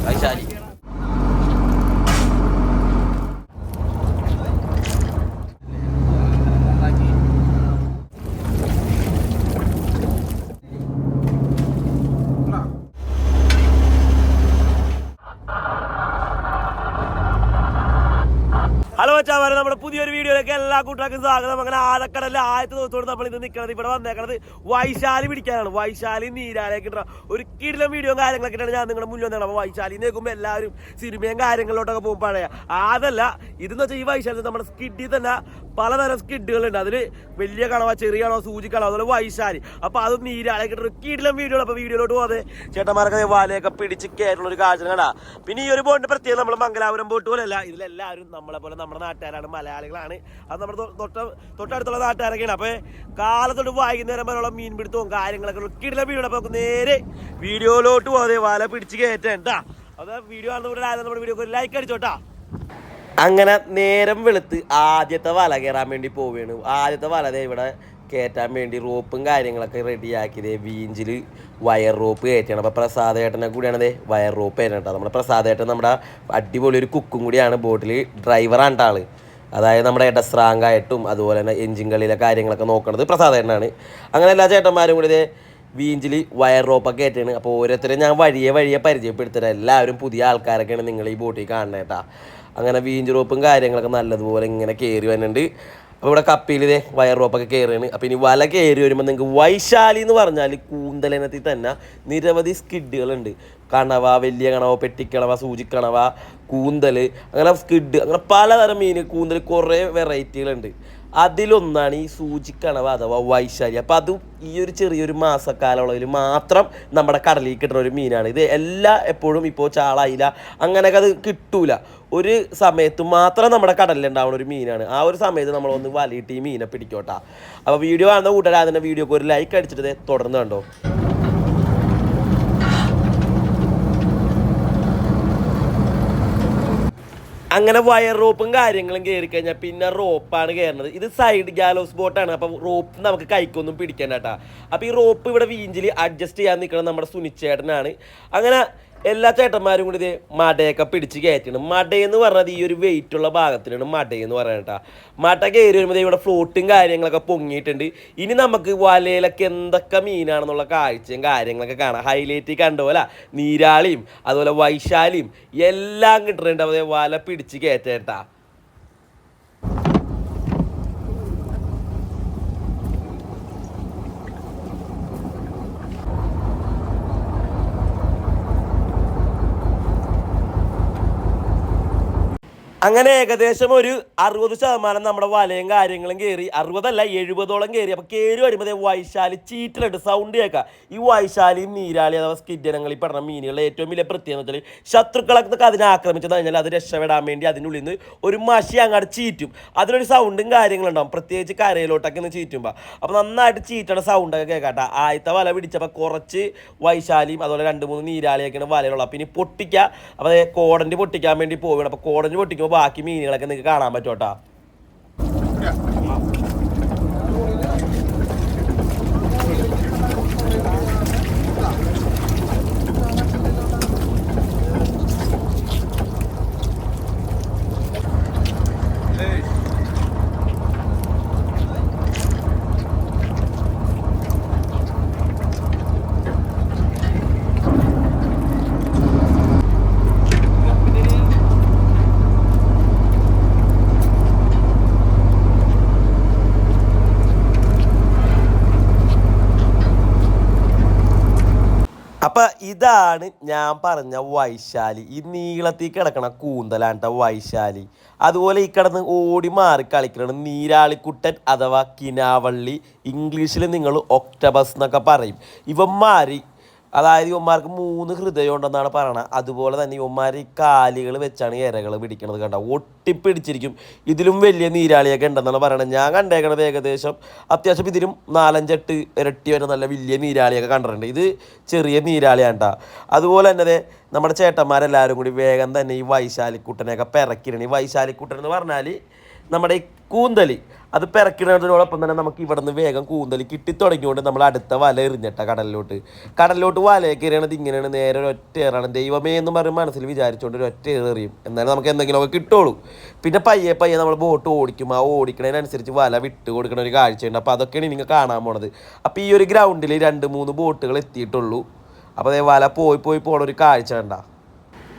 Vaishali. Hello ചാമാരെ, നമ്മുടെ പുതിയൊരു വീഡിയോയിലേക്ക് എല്ലാ കൂട്ടർക്കും സ്വാഗതം. അങ്ങനെ ആഴക്കടലിൽ ആദ്യത്തെ ദിവസത്തോട് നമ്മൾ ഇന്ന് നിൽക്കുന്നത് ഇവിടെ വന്നേക്കുന്നത് വൈശാലി പിടിക്കാനാണ്. വൈശാലി നീരാലേക്ക് ഒരു കിടിലം വീഡിയോ കാര്യങ്ങളൊക്കെ ഇട്ടാണ് ഞാൻ നിങ്ങളുടെ മുന്നിൽ വന്നതാണ്. അപ്പോൾ വൈശാലി നിൽക്കുമ്പോൾ എല്ലാവരും സിനിമയും കാര്യങ്ങളിലോട്ടൊക്കെ പോകും. പഴയ അതല്ല, ഇതെന്ന് വെച്ചാൽ ഈ വൈശാലി നമ്മുടെ സ്കിഡിൽ തന്നെ പലതരം സ്കിഡുകളുണ്ട്. അതിൽ വലിയ കണവ, ചെറിയ കണവ, സൂചി കണവ, അതുപോലെ വൈശാലി. അപ്പോൾ അത് നീരാലേക്ക് ഒരു കിടിലം വീഡിയോ. അപ്പോൾ വീഡിയോയിലോട്ട് പോകാതെ ചേട്ടന്മാരൊക്കെ വലയൊക്കെ പിടിച്ച് കയറുള്ളൊരു കാഴ്ച കണ്ടാ. പിന്നെ ഈ ഒരു ബോട്ടിന്റെ പ്രത്യേകം നമ്മൾ മംഗലാപുരം ബോട്ട് പോലെയല്ല, ഇതിലെല്ലാവരും നമ്മളെ പോലെ നമ്മുടെ നാട്ടുകാരാണ്, മലയാളികളാണ്. അത് നമ്മുടെ തൊട്ടടുത്തുള്ള നാട്ടുകാരൊക്കെയാണ്. അപ്പോൾ കാലത്തൊട്ട് വൈകുന്നേരം വരെയുള്ള മീൻ പിടുത്തവും കാര്യങ്ങളൊക്കെ കിടിലം വീഡിയോ. അപ്പോൾ നേരെ വീഡിയോയിലോട്ട് പോകാതെ വല പിടിച്ച് കയറ്റേണ്ട. അത് വീഡിയോ കാണുന്ന നമ്മുടെ വീഡിയോ ഒരു ലൈക്ക് അടിച്ചോട്ടാ. അങ്ങനെ നേരം വെളുത്ത് ആദ്യത്തെ വല കയറാൻ വേണ്ടി പോവുകയാണ്. ആദ്യത്തെ വല ഇവിടെ കയറ്റാൻ വേണ്ടി റോപ്പും കാര്യങ്ങളൊക്കെ റെഡിയാക്കിയത് വീഞ്ചിൽ വയർ റോപ്പ് കയറ്റണം. അപ്പോൾ പ്രസാദേട്ടനെ കൂടിയാണത് വയർ റോപ്പ് കയറ്റണം കേട്ടോ. നമ്മുടെ പ്രസാദേട്ടൻ നമ്മുടെ അടിപൊളി ഒരു കുക്കും കൂടിയാണ്, ബോട്ടിൽ ഡ്രൈവറാണ് ആൾ. അതായത് നമ്മുടെ ഡസ്രാങ്കായിട്ടും അതുപോലെ തന്നെ എഞ്ചിൻ കളിയിലെ കാര്യങ്ങളൊക്കെ നോക്കുന്നത് പ്രസാദേട്ടനാണ്. അങ്ങനെ എല്ലാ ചേട്ടന്മാരും കൂടി വീഞ്ചിൽ വയർ റോപ്പൊക്കെ കയറ്റാണ്. അപ്പോൾ ഓരോരുത്തരും ഞാൻ വഴിയെ പരിചയപ്പെടുത്തരാം. എല്ലാവരും പുതിയ ആൾക്കാരൊക്കെയാണ് നിങ്ങൾ ഈ ബോട്ടിൽ കാണുന്നത് കേട്ടോ. അങ്ങനെ വീഞ്ച് റോപ്പും കാര്യങ്ങളൊക്കെ നല്ലതുപോലെ ഇങ്ങനെ കയറി വരുന്നുണ്ട്. അപ്പോൾ ഇവിടെ കപ്പിയിൽ വയർ റോപ്പൊക്കെ കയറുകയാണ്. അപ്പോൾ ഇനി വല കയറി വരുമ്പോൾ നിങ്ങൾക്ക് വൈശാലി എന്ന് പറഞ്ഞാൽ കൂന്തലിനത്തിൽ തന്നെ നിരവധി സ്കിഡുകളുണ്ട്. കണവ, വലിയ കണവ, പെട്ടിക്കണവ, സൂചിക്കണവ, കൂന്തൽ, അങ്ങനെ സ്കിഡ്, അങ്ങനെ പലതരം മീൻ കൂന്തൽ കുറേ വെറൈറ്റികളുണ്ട്. അതിലൊന്നാണ് ഈ സൂചിക്കണവ അഥവാ വൈശാലി. അപ്പോൾ അതും ഈ ഒരു ചെറിയൊരു മാസക്കാലയളവിൽ മാത്രം നമ്മുടെ കടലിൽ കിട്ടുന്ന ഒരു മീനാണ്. ഇത് എപ്പോഴും ഇപ്പോൾ ചാളായില്ല അങ്ങനെയൊക്കെ അത് കിട്ടൂല. ഒരു സമയത്ത് മാത്രം നമ്മുടെ കടലിൽ ഉണ്ടാവുന്ന ഒരു മീനാണ്. ആ ഒരു സമയത്ത് നമ്മളൊന്ന് വലയിട്ട് ഈ മീനെ പിടിക്കോട്ടാ. അപ്പോൾ വീഡിയോ കാണുന്ന കൂട്ടുകാർ അതിൻ്റെ വീഡിയോക്ക് ഒരു ലൈക്ക് അടിച്ചിട്ട് തുടർന്ന് കണ്ടോ. അങ്ങനെ വയർ റോപ്പും കാര്യങ്ങളും കയറി കഴിഞ്ഞാൽ പിന്നെ റോപ്പാണ് കയറുന്നത്. ഇത് സൈഡ് ഗാലോസ് ബോട്ടാണ്. അപ്പം റോപ്പ് നമുക്ക് കൈക്കൊന്നും പിടിക്കേണ്ട കേട്ടോ. അപ്പോൾ ഈ റോപ്പ് ഇവിടെ വീഞ്ചിൽ അഡ്ജസ്റ്റ് ചെയ്യാൻ നിൽക്കണം നമ്മുടെ സുനിച്ചേട്ടനാണ്. അങ്ങനെ എല്ലാ ചേട്ടന്മാരും കൂടി മടയൊക്കെ പിടിച്ച് കയറ്റണം. മടയെന്ന് പറഞ്ഞത് ഈ ഒരു വെയിറ്റുള്ള ഭാഗത്തിനാണ് മടയെന്ന് പറയുന്നത് കേട്ടോ. മട കയറി വരുമ്പോൾ ഇവിടെ ഫ്ലോട്ടും കാര്യങ്ങളൊക്കെ പൊങ്ങിയിട്ടുണ്ട്. ഇനി നമുക്ക് വലയിലൊക്കെ എന്തൊക്കെ മീനാണെന്നുള്ള കാഴ്ചയും കാര്യങ്ങളൊക്കെ കാണാം. ഹൈലൈറ്റ് കണ്ടുപോലെ നീരാളിയും അതുപോലെ വൈശാലിയും എല്ലാം കിട്ടുന്നുണ്ട്. അതേ വല പിടിച്ച് കയറ്റേട്ടാ. അങ്ങനെ ഏകദേശം ഒരു 60% നമ്മുടെ വലയും കാര്യങ്ങളും കയറി. 60 അല്ല 70ഓളം കയറി. അപ്പോൾ കയറി വരുമ്പോൾ വൈശാലി ചീറ്റിലിട്ട് സൗണ്ട് കേൾക്കാം. ഈ വൈശാലിയും നീരാളി അഥവാ സ്കിഡ്ഡനങ്ങൾ ഈ പറഞ്ഞ മീനുകളുടെ ഏറ്റവും വലിയ പ്രത്യേകത എന്ന് വെച്ചാൽ ശത്രുക്കളൊക്കെ അതിനെ ആക്രമിച്ചെന്ന് കഴിഞ്ഞാൽ അത് രക്ഷപ്പെടാൻ വേണ്ടി അതിനുള്ളിൽ നിന്ന് ഒരു മഷി അങ്ങോട്ട് ചീറ്റും. അതിനൊരു സൗണ്ടും കാര്യങ്ങളുണ്ടാവും, പ്രത്യേകിച്ച് കരയിലോട്ടൊക്കെ ഒന്ന് ചീറ്റുമ്പോൾ. അപ്പോൾ നന്നായിട്ട് ചീറ്റണ സൗണ്ടൊക്കെ കേൾക്കാട്ടോ. ആദ്യത്തെ വല പിടിച്ചപ്പോൾ കുറച്ച് വൈശാലിയും അതുപോലെ 2-3 നീരാളിയൊക്കെയാണ് വലയിലുള്ളത്. അപ്പോൾ ഇനി പൊട്ടിക്കുക. അപ്പോൾ കോടൻ്റ് പൊട്ടിക്കാൻ വേണ്ടി പോവുകയാണ്. അപ്പോൾ കോടൻ്റ് പൊട്ടിക്കുമ്പോൾ ബാക്കി മീനുകളൊക്കെ നിങ്ങൾക്ക് കാണാൻ പറ്റോട്ടാ. അപ്പം ഇതാണ് ഞാൻ പറഞ്ഞ വൈശാലി. ഈ നീളത്തിൽ കിടക്കണ കൂന്തലാണ്ട വൈശാലി. അതുപോലെ ഈ കിടന്ന് ഓടി മാറി കളിക്കണം നീരാളിക്കുട്ടൻ അഥവാ കിനാവള്ളി. ഇംഗ്ലീഷിൽ നിങ്ങൾ ഒക്ടോബസ് എന്നൊക്കെ പറയും. ഇവന്മാർ അതായത് ഇവന്മാർക്ക് 3 ഹൃദയം ഉണ്ടെന്നാണ് പറയണത്. അതുപോലെ തന്നെ ഇവന്മാർ ഈ കാലുകൾ വെച്ചാണ് ഇരകൾ പിടിക്കണത്. കണ്ട ഒട്ടിപ്പിടിച്ചിരിക്കും. ഇതിലും വലിയ നീരാളിയൊക്കെ ഉണ്ടെന്നാണ് പറയണത്. ഞാൻ കണ്ടേക്കണത് ഏകദേശം അത്യാവശ്യം ഇതിലും 4-5-8 ഇരട്ടി വരെ നല്ല വലിയ നീരാളിയൊക്കെ കണ്ടിട്ടുണ്ട്. ഇത് ചെറിയ നീരാളിയാണ് കേട്ടോ. അതുപോലെ തന്നെ നമ്മുടെ ചേട്ടന്മാരെല്ലാവരും കൂടി വേഗം തന്നെ ഈ വൈശാലിക്കുട്ടനെയൊക്കെ പിറക്കിയിട്ടുണ്ട്. ഈ വൈശാലിക്കുട്ടൻ എന്ന് പറഞ്ഞാൽ നമ്മുടെ ഈ കൂന്തൽ അത് പിറക്കുന്നതിനോടൊപ്പം തന്നെ നമുക്ക് ഇവിടെ നിന്ന് വേഗം കൂന്തൽ കിട്ടി തുടങ്ങിയോണ്ട് നമ്മൾ അടുത്ത വല എറിഞ്ഞിട്ട കടലിലോട്ട് വലയൊക്കെ എറിയണത് ഇങ്ങനെയാണ്. നേരെ ഒറ്റ ഏറാണ്. ദൈവമേ എന്ന് പറയും മനസ്സിൽ വിചാരിച്ചുകൊണ്ട് ഒരു ഒറ്റ എറിയും. എന്നാലും നമുക്ക് എന്തെങ്കിലുമൊക്കെ കിട്ടുള്ളൂ. പിന്നെ പയ്യെ പയ്യെ നമ്മൾ ബോട്ട് ഓടിക്കും. ആ ഓടിക്കണതിനനുസരിച്ച് വല വിട്ട് കൊടുക്കണ ഒരു കാഴ്ചയുണ്ട്. അപ്പോൾ അതൊക്കെയാണ് നിങ്ങൾ കാണാൻ പോണത്. അപ്പോൾ ഈ ഒരു ഗ്രൗണ്ടിൽ 2-3 ബോട്ടുകൾ എത്തിയിട്ടുള്ളൂ. അപ്പോൾ അതേ വല പോയി പോണ ഒരു കാഴ്ച കണ്ട.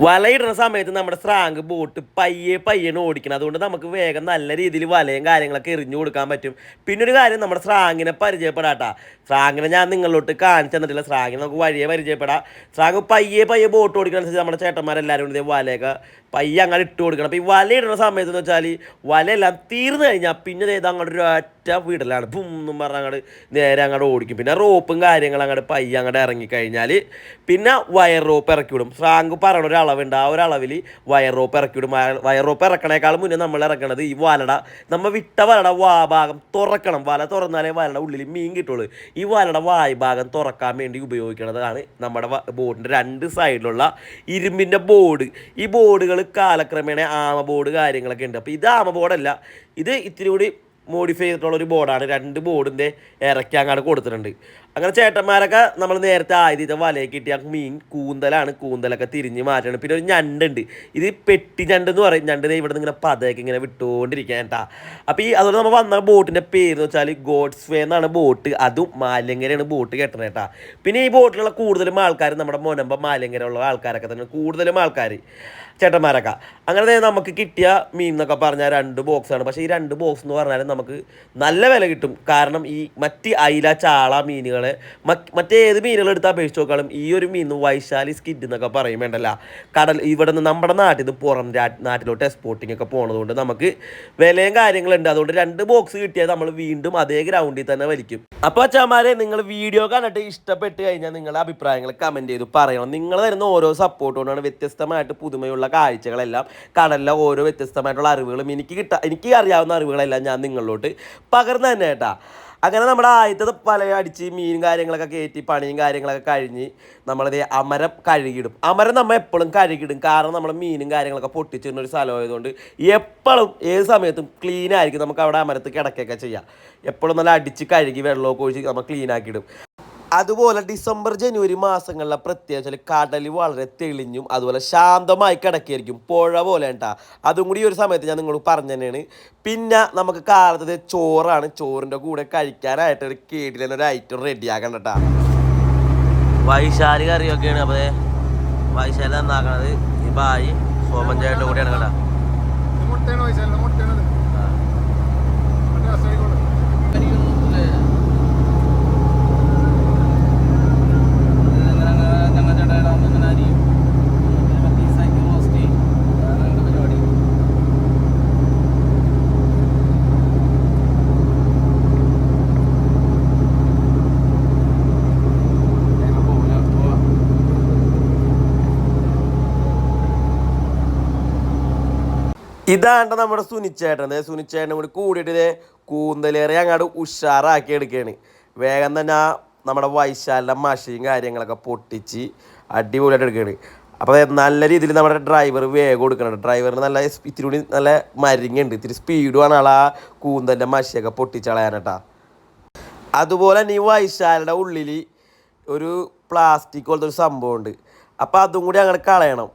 വലയിടുന്ന സമയത്ത് നമ്മുടെ സ്രാങ്ക് ബോട്ട് പയ്യാണ് ഓടിക്കണം. അതുകൊണ്ട് നമുക്ക് വേഗം നല്ല രീതിയിൽ വലയും കാര്യങ്ങളൊക്കെ എറിഞ്ഞു കൊടുക്കാൻ പറ്റും. പിന്നെ ഒരു കാര്യം, നമ്മുടെ സ്രാങ്കിനെ പരിചയപ്പെടാട്ടാ. സ്രാങ്കിനെ ഞാൻ നിങ്ങളിലോട്ട് കാണിച്ചു തന്നിട്ടില്ല. സ്രാങ്കിനെ നമുക്ക് വഴിയെ പരിചയപ്പെടാം. സ്രാങ്ക് പയ്യെ ബോട്ട് ഓടിക്കണനുസരിച്ച് നമ്മുടെ ചേട്ടന്മാരെല്ലാവരും കൂടി വലയൊക്കെ പയ്യെ അങ്ങോട്ട് ഇട്ട് കൊടുക്കണം. അപ്പോൾ ഈ വല ഇടുന്ന സമയത്ത് എന്ന് വെച്ചാൽ വലയെല്ലാം തീർന്നു കഴിഞ്ഞാൽ പിന്നെ ഇത് അങ്ങോട്ട് ഒരു ഒറ്റ വീടലാണ് എന്നും പറഞ്ഞാൽ അങ്ങോട്ട് നേരെ അങ്ങോട്ട് ഓടിക്കും. പിന്നെ റോപ്പും കാര്യങ്ങളും അങ്ങോട്ട് പയ്യെ അങ്ങോട്ട് ഇറങ്ങിക്കഴിഞ്ഞാൽ പിന്നെ വയർ റോപ്പ് ഇറക്കി വിടും. സ്രാങ്ക് പറയണ ഒരു അളവുണ്ട്. ആ ഒരു അളവിൽ വയർ റോപ്പ് ഇറക്കി വിടും. വയർ റോപ്പ് ഇറക്കണേക്കാളും മുന്നേ നമ്മൾ ഇറക്കണത് ഈ നമ്മൾ വിട്ട വലയുടെ ഭാഗം തുറക്കണം. വല തുറന്നാലേ വലയുടെ ഉള്ളിൽ മീൻ കിട്ടുള്ളൂ. ഈ വലയുടെ ഭാഗം തുറക്കാൻ വേണ്ടി ഉപയോഗിക്കുന്നതാണ് നമ്മുടെ ബോട്ടിൻ്റെ 2 സൈഡിലുള്ള ഇരുമ്പിൻ്റെ ബോർഡ്. ഈ ബോർഡുകൾ കാലക്രമേണ ആമ ബോർഡ് കാര്യങ്ങളൊക്കെ ഉണ്ട്. അപ്പോൾ ഇത് ആമ ബോർഡല്ല, ഇത് ഇത്തിരി കൂടി മോഡിഫൈ ചെയ്തിട്ടുള്ള ഒരു ബോർഡാണ്. 2 ബോർഡിൻ്റെ ഇറക്കി അങ്ങോട്ട് കൊടുത്തിട്ടുണ്ട്. അങ്ങനെ ചേട്ടന്മാരൊക്കെ നമ്മൾ നേരത്തെ ആദ്യത്തെ വലയെ കിട്ടിയ മീൻ കൂന്തലൊക്കെ തിരിഞ്ഞ് മാറ്റണം. പിന്നെ ഒരു ഞണ്ടുണ്ട്. ഇത് പെട്ടി ഞണ്ട് എന്ന് പറയും. ഞണ്ട് ഇവിടെ നിന്ന് ഇങ്ങനെ പതയൊക്കെ ഇങ്ങനെ വിട്ടുകൊണ്ടിരിക്കാൻ കേട്ടാ. അപ്പോൾ അതുകൊണ്ട് നമ്മൾ വന്ന ബോട്ടിൻ്റെ പേര് എന്ന് വെച്ചാൽ ഗോഡ്സ് വേ എന്നാണ് ബോട്ട്. അതും മാലിയങ്കരയാണ് ബോട്ട് കെട്ടണത് കേട്ടാ. പിന്നെ ഈ ബോട്ടിലുള്ള കൂടുതലും ആൾക്കാർ നമ്മുടെ മുനമ്പം മാലിയങ്കര ഉള്ള ആൾക്കാരൊക്കെ തന്നെ കൂടുതലും ആൾക്കാർ ചേട്ടന്മാരൊക്കെ. അങ്ങനെ നമുക്ക് കിട്ടിയ മീൻ എന്നൊക്കെ പറഞ്ഞാൽ 2 ബോക്സാണ്. പക്ഷേ ഈ 2 ബോക്സ് എന്ന് പറഞ്ഞാൽ നമുക്ക് നല്ല വില കിട്ടും. കാരണം ഈ മറ്റ് അയില ചാള മീനുകൾ മറ്റേത് മീനുകൾ എടുത്ത് അപേക്ഷിച്ച് നോക്കാളും ഈ ഒരു മീൻ വൈശാലി സ്കിഡ് എന്നൊക്കെ പറയും വേണ്ടല്ല. ഇവിടെ നിന്ന് നമ്മുടെ നാട്ടിൽ നിന്ന് പുറം നാട്ടിലോട്ട് എക്സ്പോർട്ടിങ് ഒക്കെ പോണതുകൊണ്ട് നമുക്ക് വിലയും കാര്യങ്ങളുണ്ട്. അതുകൊണ്ട് 2 ബോക്സ് കിട്ടിയാൽ നമ്മൾ വീണ്ടും അതേ ഗ്രൗണ്ടിൽ തന്നെ വലിക്കും. അപ്പോൾ അച്ഛന്മാരെ, നിങ്ങൾ വീഡിയോ കണ്ടിട്ട് ഇഷ്ടപ്പെട്ട് കഴിഞ്ഞാൽ നിങ്ങളുടെ അഭിപ്രായങ്ങൾ കമൻറ്റ് ചെയ്ത് പറയണം. നിങ്ങൾ തരുന്ന ഓരോ സപ്പോർട്ട് കൊണ്ടാണ് വ്യത്യസ്തമായിട്ട് പുതുമയുള്ള കാഴ്ചകളെല്ലാം, കടലിലെ ഓരോ വ്യത്യസ്തമായിട്ടുള്ള അറിവുകളും എനിക്ക് അറിയാവുന്ന അറിവുകളെല്ലാം ഞാൻ നിങ്ങളിലോട്ട് പകർന്നു തന്നെ കേട്ടാ. അങ്ങനെ നമ്മുടെ ആദ്യത്തെ വല അടിച്ച് മീൻ കാര്യങ്ങളൊക്കെ കയറ്റി പണിയും കാര്യങ്ങളൊക്കെ കഴിഞ്ഞ് നമ്മളത് അമരം കഴുകിയിടും. അമരം നമ്മൾ എപ്പോഴും കഴുകിയിടും. കാരണം നമ്മൾ മീനും കാര്യങ്ങളൊക്കെ പൊട്ടിച്ചിരുന്ന ഒരു സ്ഥലമായതുകൊണ്ട് എപ്പോഴും ഏത് സമയത്തും ക്ലീൻ ആയിരിക്കും. നമുക്ക് അവിടെ അമരത്ത് കിടക്കുകയൊക്കെ ചെയ്യാം. എപ്പോഴും നല്ല അടിച്ച് കഴുകി വെള്ളമൊക്കെ ഒഴിച്ച് നമ്മൾ ക്ലീൻ ആക്കിയിടും. അതുപോലെ ഡിസംബർ ജനുവരി മാസങ്ങളിലെ പ്രത്യേകിച്ച് കടൽ വളരെ തെളിഞ്ഞും അതുപോലെ ശാന്തമായി കിടക്കുകയായിരിക്കും. പുഴ പോലെ കേട്ടാ. അതും കൂടി ഒരു സമയത്ത് ഞാൻ നിങ്ങളോട് പറഞ്ഞു തന്നെയാണ്. പിന്നെ നമുക്ക് കാലത്ത് ചോറാണ്. ചോറിൻ്റെ കൂടെ കഴിക്കാനായിട്ട് ഒരു കേടിലൊരു ഐറ്റം റെഡിയാക്കണം കേട്ടാ. വൈശാലി കറിയൊക്കെയാണ്. അപ്പോൾ വൈശാലി നന്നാക്കണത് ഈ ബായി സോമഞ്ചായൻ്റെ കൂടെയാണ് കേട്ടാ. ഇതാണ്ട് നമ്മുടെ സുനിച്ചേട്ടൻ കൂടി കൂടിയിട്ട് കൂന്തലേറെ അങ്ങോട്ട് ഉഷാറാക്കി എടുക്കുകയാണ്. വേഗം തന്നെ നമ്മുടെ വൈശാലിൻ്റെ മഷിയും കാര്യങ്ങളൊക്കെ പൊട്ടിച്ച് അടിപൊളിയായിട്ട് എടുക്കുകയാണ്. അപ്പോൾ നല്ല രീതിയിൽ നമ്മുടെ ഡ്രൈവർ വേഗം കൊടുക്കുന്നുണ്ട്. ഡ്രൈവറിന് നല്ല ഇത്തിരി കൂടി നല്ല മരിങ്ങുണ്ട്. ഇത്തിരി സ്പീഡുമാണ് ആൾ ആ കൂന്തലിൻ്റെ മഷിയൊക്കെ പൊട്ടിച്ചളയാനട്ടാ. അതുപോലെ തന്നെ ഈ വൈശാലിൻ്റെ ഉള്ളിൽ ഒരു പ്ലാസ്റ്റിക് പോലത്തെ ഒരു സംഭവമുണ്ട്. അപ്പോൾ അതും കൂടി അങ്ങനെ കളയണം.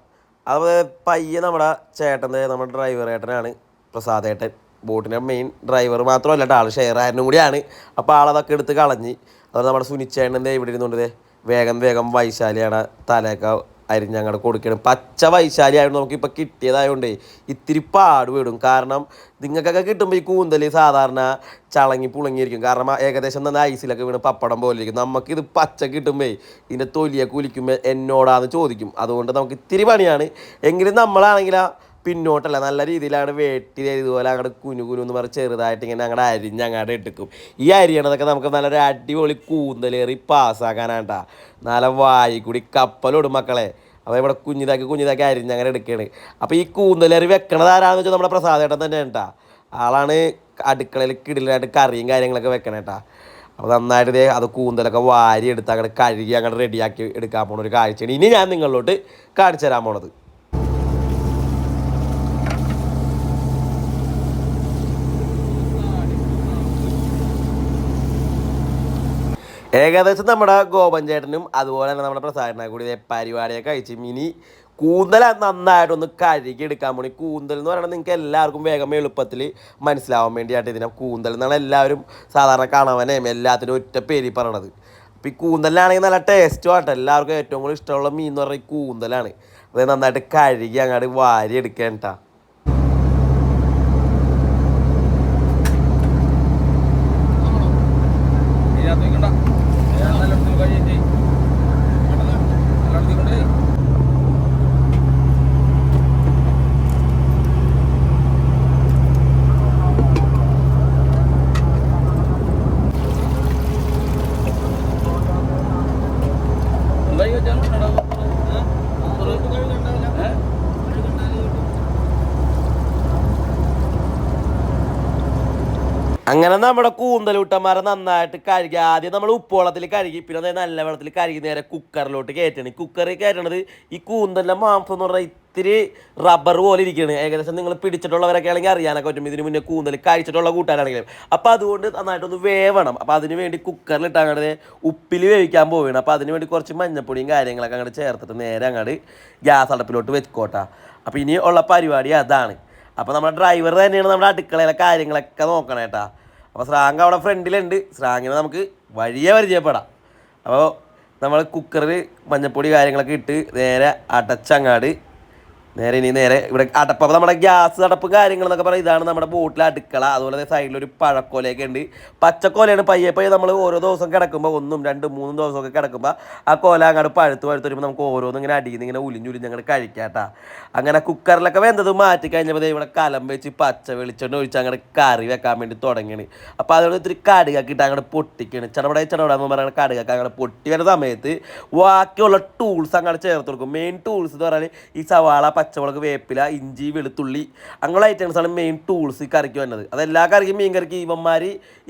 അതുപോലെ പയ്യെ നമ്മുടെ ഡ്രൈവർ ഏട്ടനാണ് പ്രസാദേട്ടൻ. ബോട്ടിൻ്റെ മെയിൻ ഡ്രൈവർ മാത്രമല്ല ആൾ ഷെയറാരനും കൂടിയാണ്. അപ്പോൾ ആളതൊക്കെ എടുത്ത് കളഞ്ഞ് അതുപോലെ നമ്മുടെ സുനിച്ചേട്ടൻ്റെ ഇവിടെ ഇരുന്നുകൊണ്ട് വേഗം വൈശാലിയാണ് തലയൊക്കെ അരിഞ്ഞങ്ങോട്ട് കൊടുക്കണം. പച്ച വൈശാലി ആയതുകൊണ്ട് നമുക്കിപ്പോൾ കിട്ടിയതായതുകൊണ്ട് ഇത്തിരി പാടുപെടും. കാരണം നിങ്ങൾക്കൊക്കെ കിട്ടുമ്പോൾ ഈ കൂന്തൽ സാധാരണ ചളങ്ങി പുളങ്ങിയിരിക്കും. കാരണം ഏകദേശം തന്നെ ഐസിലൊക്കെ വീണ് പപ്പടം പോലെ ഇരിക്കും. നമുക്കിത് പച്ച കിട്ടുമ്പോൾ ഇതിൻ്റെ തൊലിയൊക്കെ കുലിക്കുമ്പോൾ എന്നോടാന്ന് ചോദിക്കും. അതുകൊണ്ട് നമുക്ക് ഇത്തിരി പണിയാണ്. എങ്കിലും നമ്മളാണെങ്കിൽ പിന്നോട്ടല്ല നല്ല രീതിയിലാണ് വെട്ടി ഇതുപോലെ അങ്ങോട്ട് കുനു എന്ന് പറഞ്ഞ് ചെറുതായിട്ട് ഇങ്ങനെ അങ്ങോട്ട് അരിഞ്ഞങ്ങോട്ട് എടുക്കും. ഈ അരിയണതൊക്കെ നമുക്ക് നല്ലൊരു അടിപൊളി കൂന്തലേറി പാസ്സാക്കാനാട്ടാ. നല്ല വായി കൂടി കപ്പലോടും മക്കളെ. അപ്പോൾ ഇവിടെ കുഞ്ഞിതാക്കി അരിഞ്ഞങ്ങനെ എടുക്കുകയാണ്. അപ്പോൾ ഈ കൂന്തലേറി വെക്കണത് ആരാന്ന് വെച്ചാൽ നമ്മുടെ പ്രസാദേട്ടൻ തന്നെ കേട്ടാ. ആളാണ് അടുക്കളയിൽ കിടിലായിട്ട് കറിയും കാര്യങ്ങളൊക്കെ വെക്കണേട്ടാ. അപ്പോൾ നന്നായിട്ട് അത് കൂന്തലൊക്കെ വാരി എടുത്ത് അങ്ങോട്ട് കഴുകി അങ്ങോട്ട് റെഡിയാക്കി എടുക്കാൻ പോണ ഒരു കാഴ്ചയാണ് ഇനി ഞാൻ നിങ്ങളിലോട്ട് കാണിച്ചു തരാൻ പോണത്. ഏകദേശം നമ്മുടെ ഗോപൻ ചേട്ടനും അതുപോലെ തന്നെ നമ്മുടെ പ്രസാദനെ കൂടി പരിപാടിയൊക്കെ കഴിച്ച് ഇനി കൂന്തൽ നന്നായിട്ടൊന്ന് കഴുകി എടുക്കാൻ പോണി. കൂന്തൽ എന്ന് പറയുന്നത് നിങ്ങൾക്ക് എല്ലാവർക്കും വേഗം എളുപ്പത്തിൽ മനസ്സിലാവാൻ വേണ്ടിയായിട്ട് ഇതിനെ കൂന്തൽ എന്നാണ് എല്ലാവരും സാധാരണ കാണാനും എല്ലാത്തിനും ഒറ്റ പേര് പറയണത്. അപ്പോൾ ഈ കൂന്തലാണെങ്കിൽ നല്ല ടേസ്റ്റും ആട്ടെ. എല്ലാവർക്കും ഏറ്റവും കൂടുതൽ ഇഷ്ടമുള്ള മീൻ എന്ന് പറഞ്ഞാൽ ഈ കൂന്തലാണ്. അത് നന്നായിട്ട് കഴുകി അങ്ങോട്ട് വാരി എടുക്കാൻ കേട്ടാ. അങ്ങനെ നമ്മുടെ കൂന്തലൂട്ടന്മാരെ നന്നായിട്ട് കഴുകി ആദ്യം നമ്മൾ ഉപ്പുവെള്ളത്തിൽ കഴുകി പിന്നെ നല്ല വെള്ളത്തിൽ കഴുകി നേരെ കുക്കറിലോട്ട് കയറ്റണം. കുക്കറിൽ കയറ്റണത് ഈ കൂന്തലിൻ്റെ മാംസം എന്ന് പറഞ്ഞാൽ ഇത്തിരി റബ്ബർ പോലെ ഇരിക്കുകയാണ്. ഏകദേശം നിങ്ങൾ പിടിച്ചിട്ടുള്ളവരൊക്കെ ആണെങ്കിൽ അറിയാനൊക്കെ പറ്റും, ഇതിന് മുന്നേ കൂന്തൽ കഴിച്ചിട്ടുള്ള കൂട്ടാനാണെങ്കിലും. അപ്പോൾ അതുകൊണ്ട് നന്നായിട്ടൊന്ന് വേവണം. അപ്പോൾ അതിന് വേണ്ടി കുക്കറിലിട്ട് അങ്ങോട്ട് ഉപ്പിൽ വേവിക്കാൻ പോവുകയാണ്. അപ്പോൾ അതിന് വേണ്ടി കുറച്ച് മഞ്ഞപ്പൊടിയും കാര്യങ്ങളൊക്കെ അങ്ങോട്ട് ചേർത്തിട്ട് നേരെ അങ്ങോട്ട് ഗ്യാസ് അടുപ്പിലോട്ട് വെച്ചോട്ടാ. അപ്പോൾ ഇനി ഉള്ള പരിപാടി അതാണ്. അപ്പോൾ നമ്മുടെ ഡ്രൈവർ തന്നെയാണ് നമ്മുടെ അടുക്കളയിലെ കാര്യങ്ങളൊക്കെ നോക്കണം കേട്ടാ. അപ്പോൾ സ്രാങ്ക് അവിടെ ഫ്രണ്ടിലുണ്ട്. സ്രാങ്കിനെ നമുക്ക് വഴിയെ പരിചയപ്പെടാം. അപ്പോൾ നമ്മൾ കുക്കറിൽ മഞ്ഞപ്പൊടി കാര്യങ്ങളൊക്കെ ഇട്ട് നേരെ അടച്ചങ്ങാട് നേരെ ഇവിടെ അടപ്പ്. അപ്പോൾ നമ്മുടെ ഗ്യാസ് അടപ്പും കാര്യങ്ങളെന്നൊക്കെ പറയാം. ഇതാണ് നമ്മുടെ ബോട്ടിലെ അടുക്കള. അതുപോലെ സൈഡിലൊരു പഴക്കോലയൊക്കെ ഉണ്ട്. പച്ചക്കോലയാണ്. പയ്യെ നമ്മൾ ഓരോ ദിവസം കിടക്കുമ്പോൾ 1, 2, 3 ദിവസമൊക്കെ കിടക്കുമ്പോൾ ആ കോല അങ്ങോട്ട് പഴുത്ത് വരുമ്പോൾ നമുക്ക് ഓരോന്നും ഇങ്ങനെ അടിയിൽ നിന്ന് ഇങ്ങനെ ഉലിഞ്ഞുലിഞ്ഞ് അങ്ങോട്ട് കഴിക്കാട്ടാ. അങ്ങനെ കുക്കറിലൊക്കെ വെന്തത് മാറ്റി കഴിഞ്ഞപ്പോൾ ഇവിടെ കലം വെച്ച് പച്ച വെളിച്ചെണ്ണ ഒഴിച്ച് അങ്ങോട്ട് കറി വെക്കാൻ വേണ്ടി തുടങ്ങിയാണ്. അപ്പോൾ അതുകൊണ്ട് ഇത്തിരി കടുകൊക്കെ ഇട്ട് അങ്ങോട്ട് പൊട്ടിക്കാണ്. ചടപടാന്ന് പറയുന്നത് കടുകൊക്കെ അങ്ങനെ പൊട്ടി വരുന്ന സമയത്ത് ബാക്കിയുള്ള ടൂൾസ് അങ്ങോട്ട് ചേർത്ത് കൊടുക്കും. മെയിൻ ടൂൾസ് എന്ന് പറഞ്ഞാൽ ഈ സവാള, പച്ചമുളക്, വേപ്പില, ഇഞ്ചി, വെളുത്തുള്ളി അങ്ങനെയുള്ള ഐറ്റംസാണ് മെയിൻ ടൂൾസ് ഈ കറിക്ക് വരുന്നത്. അതെല്ലാ കറിക്കും മീൻ കറിക്ക് ഇവന്മാർ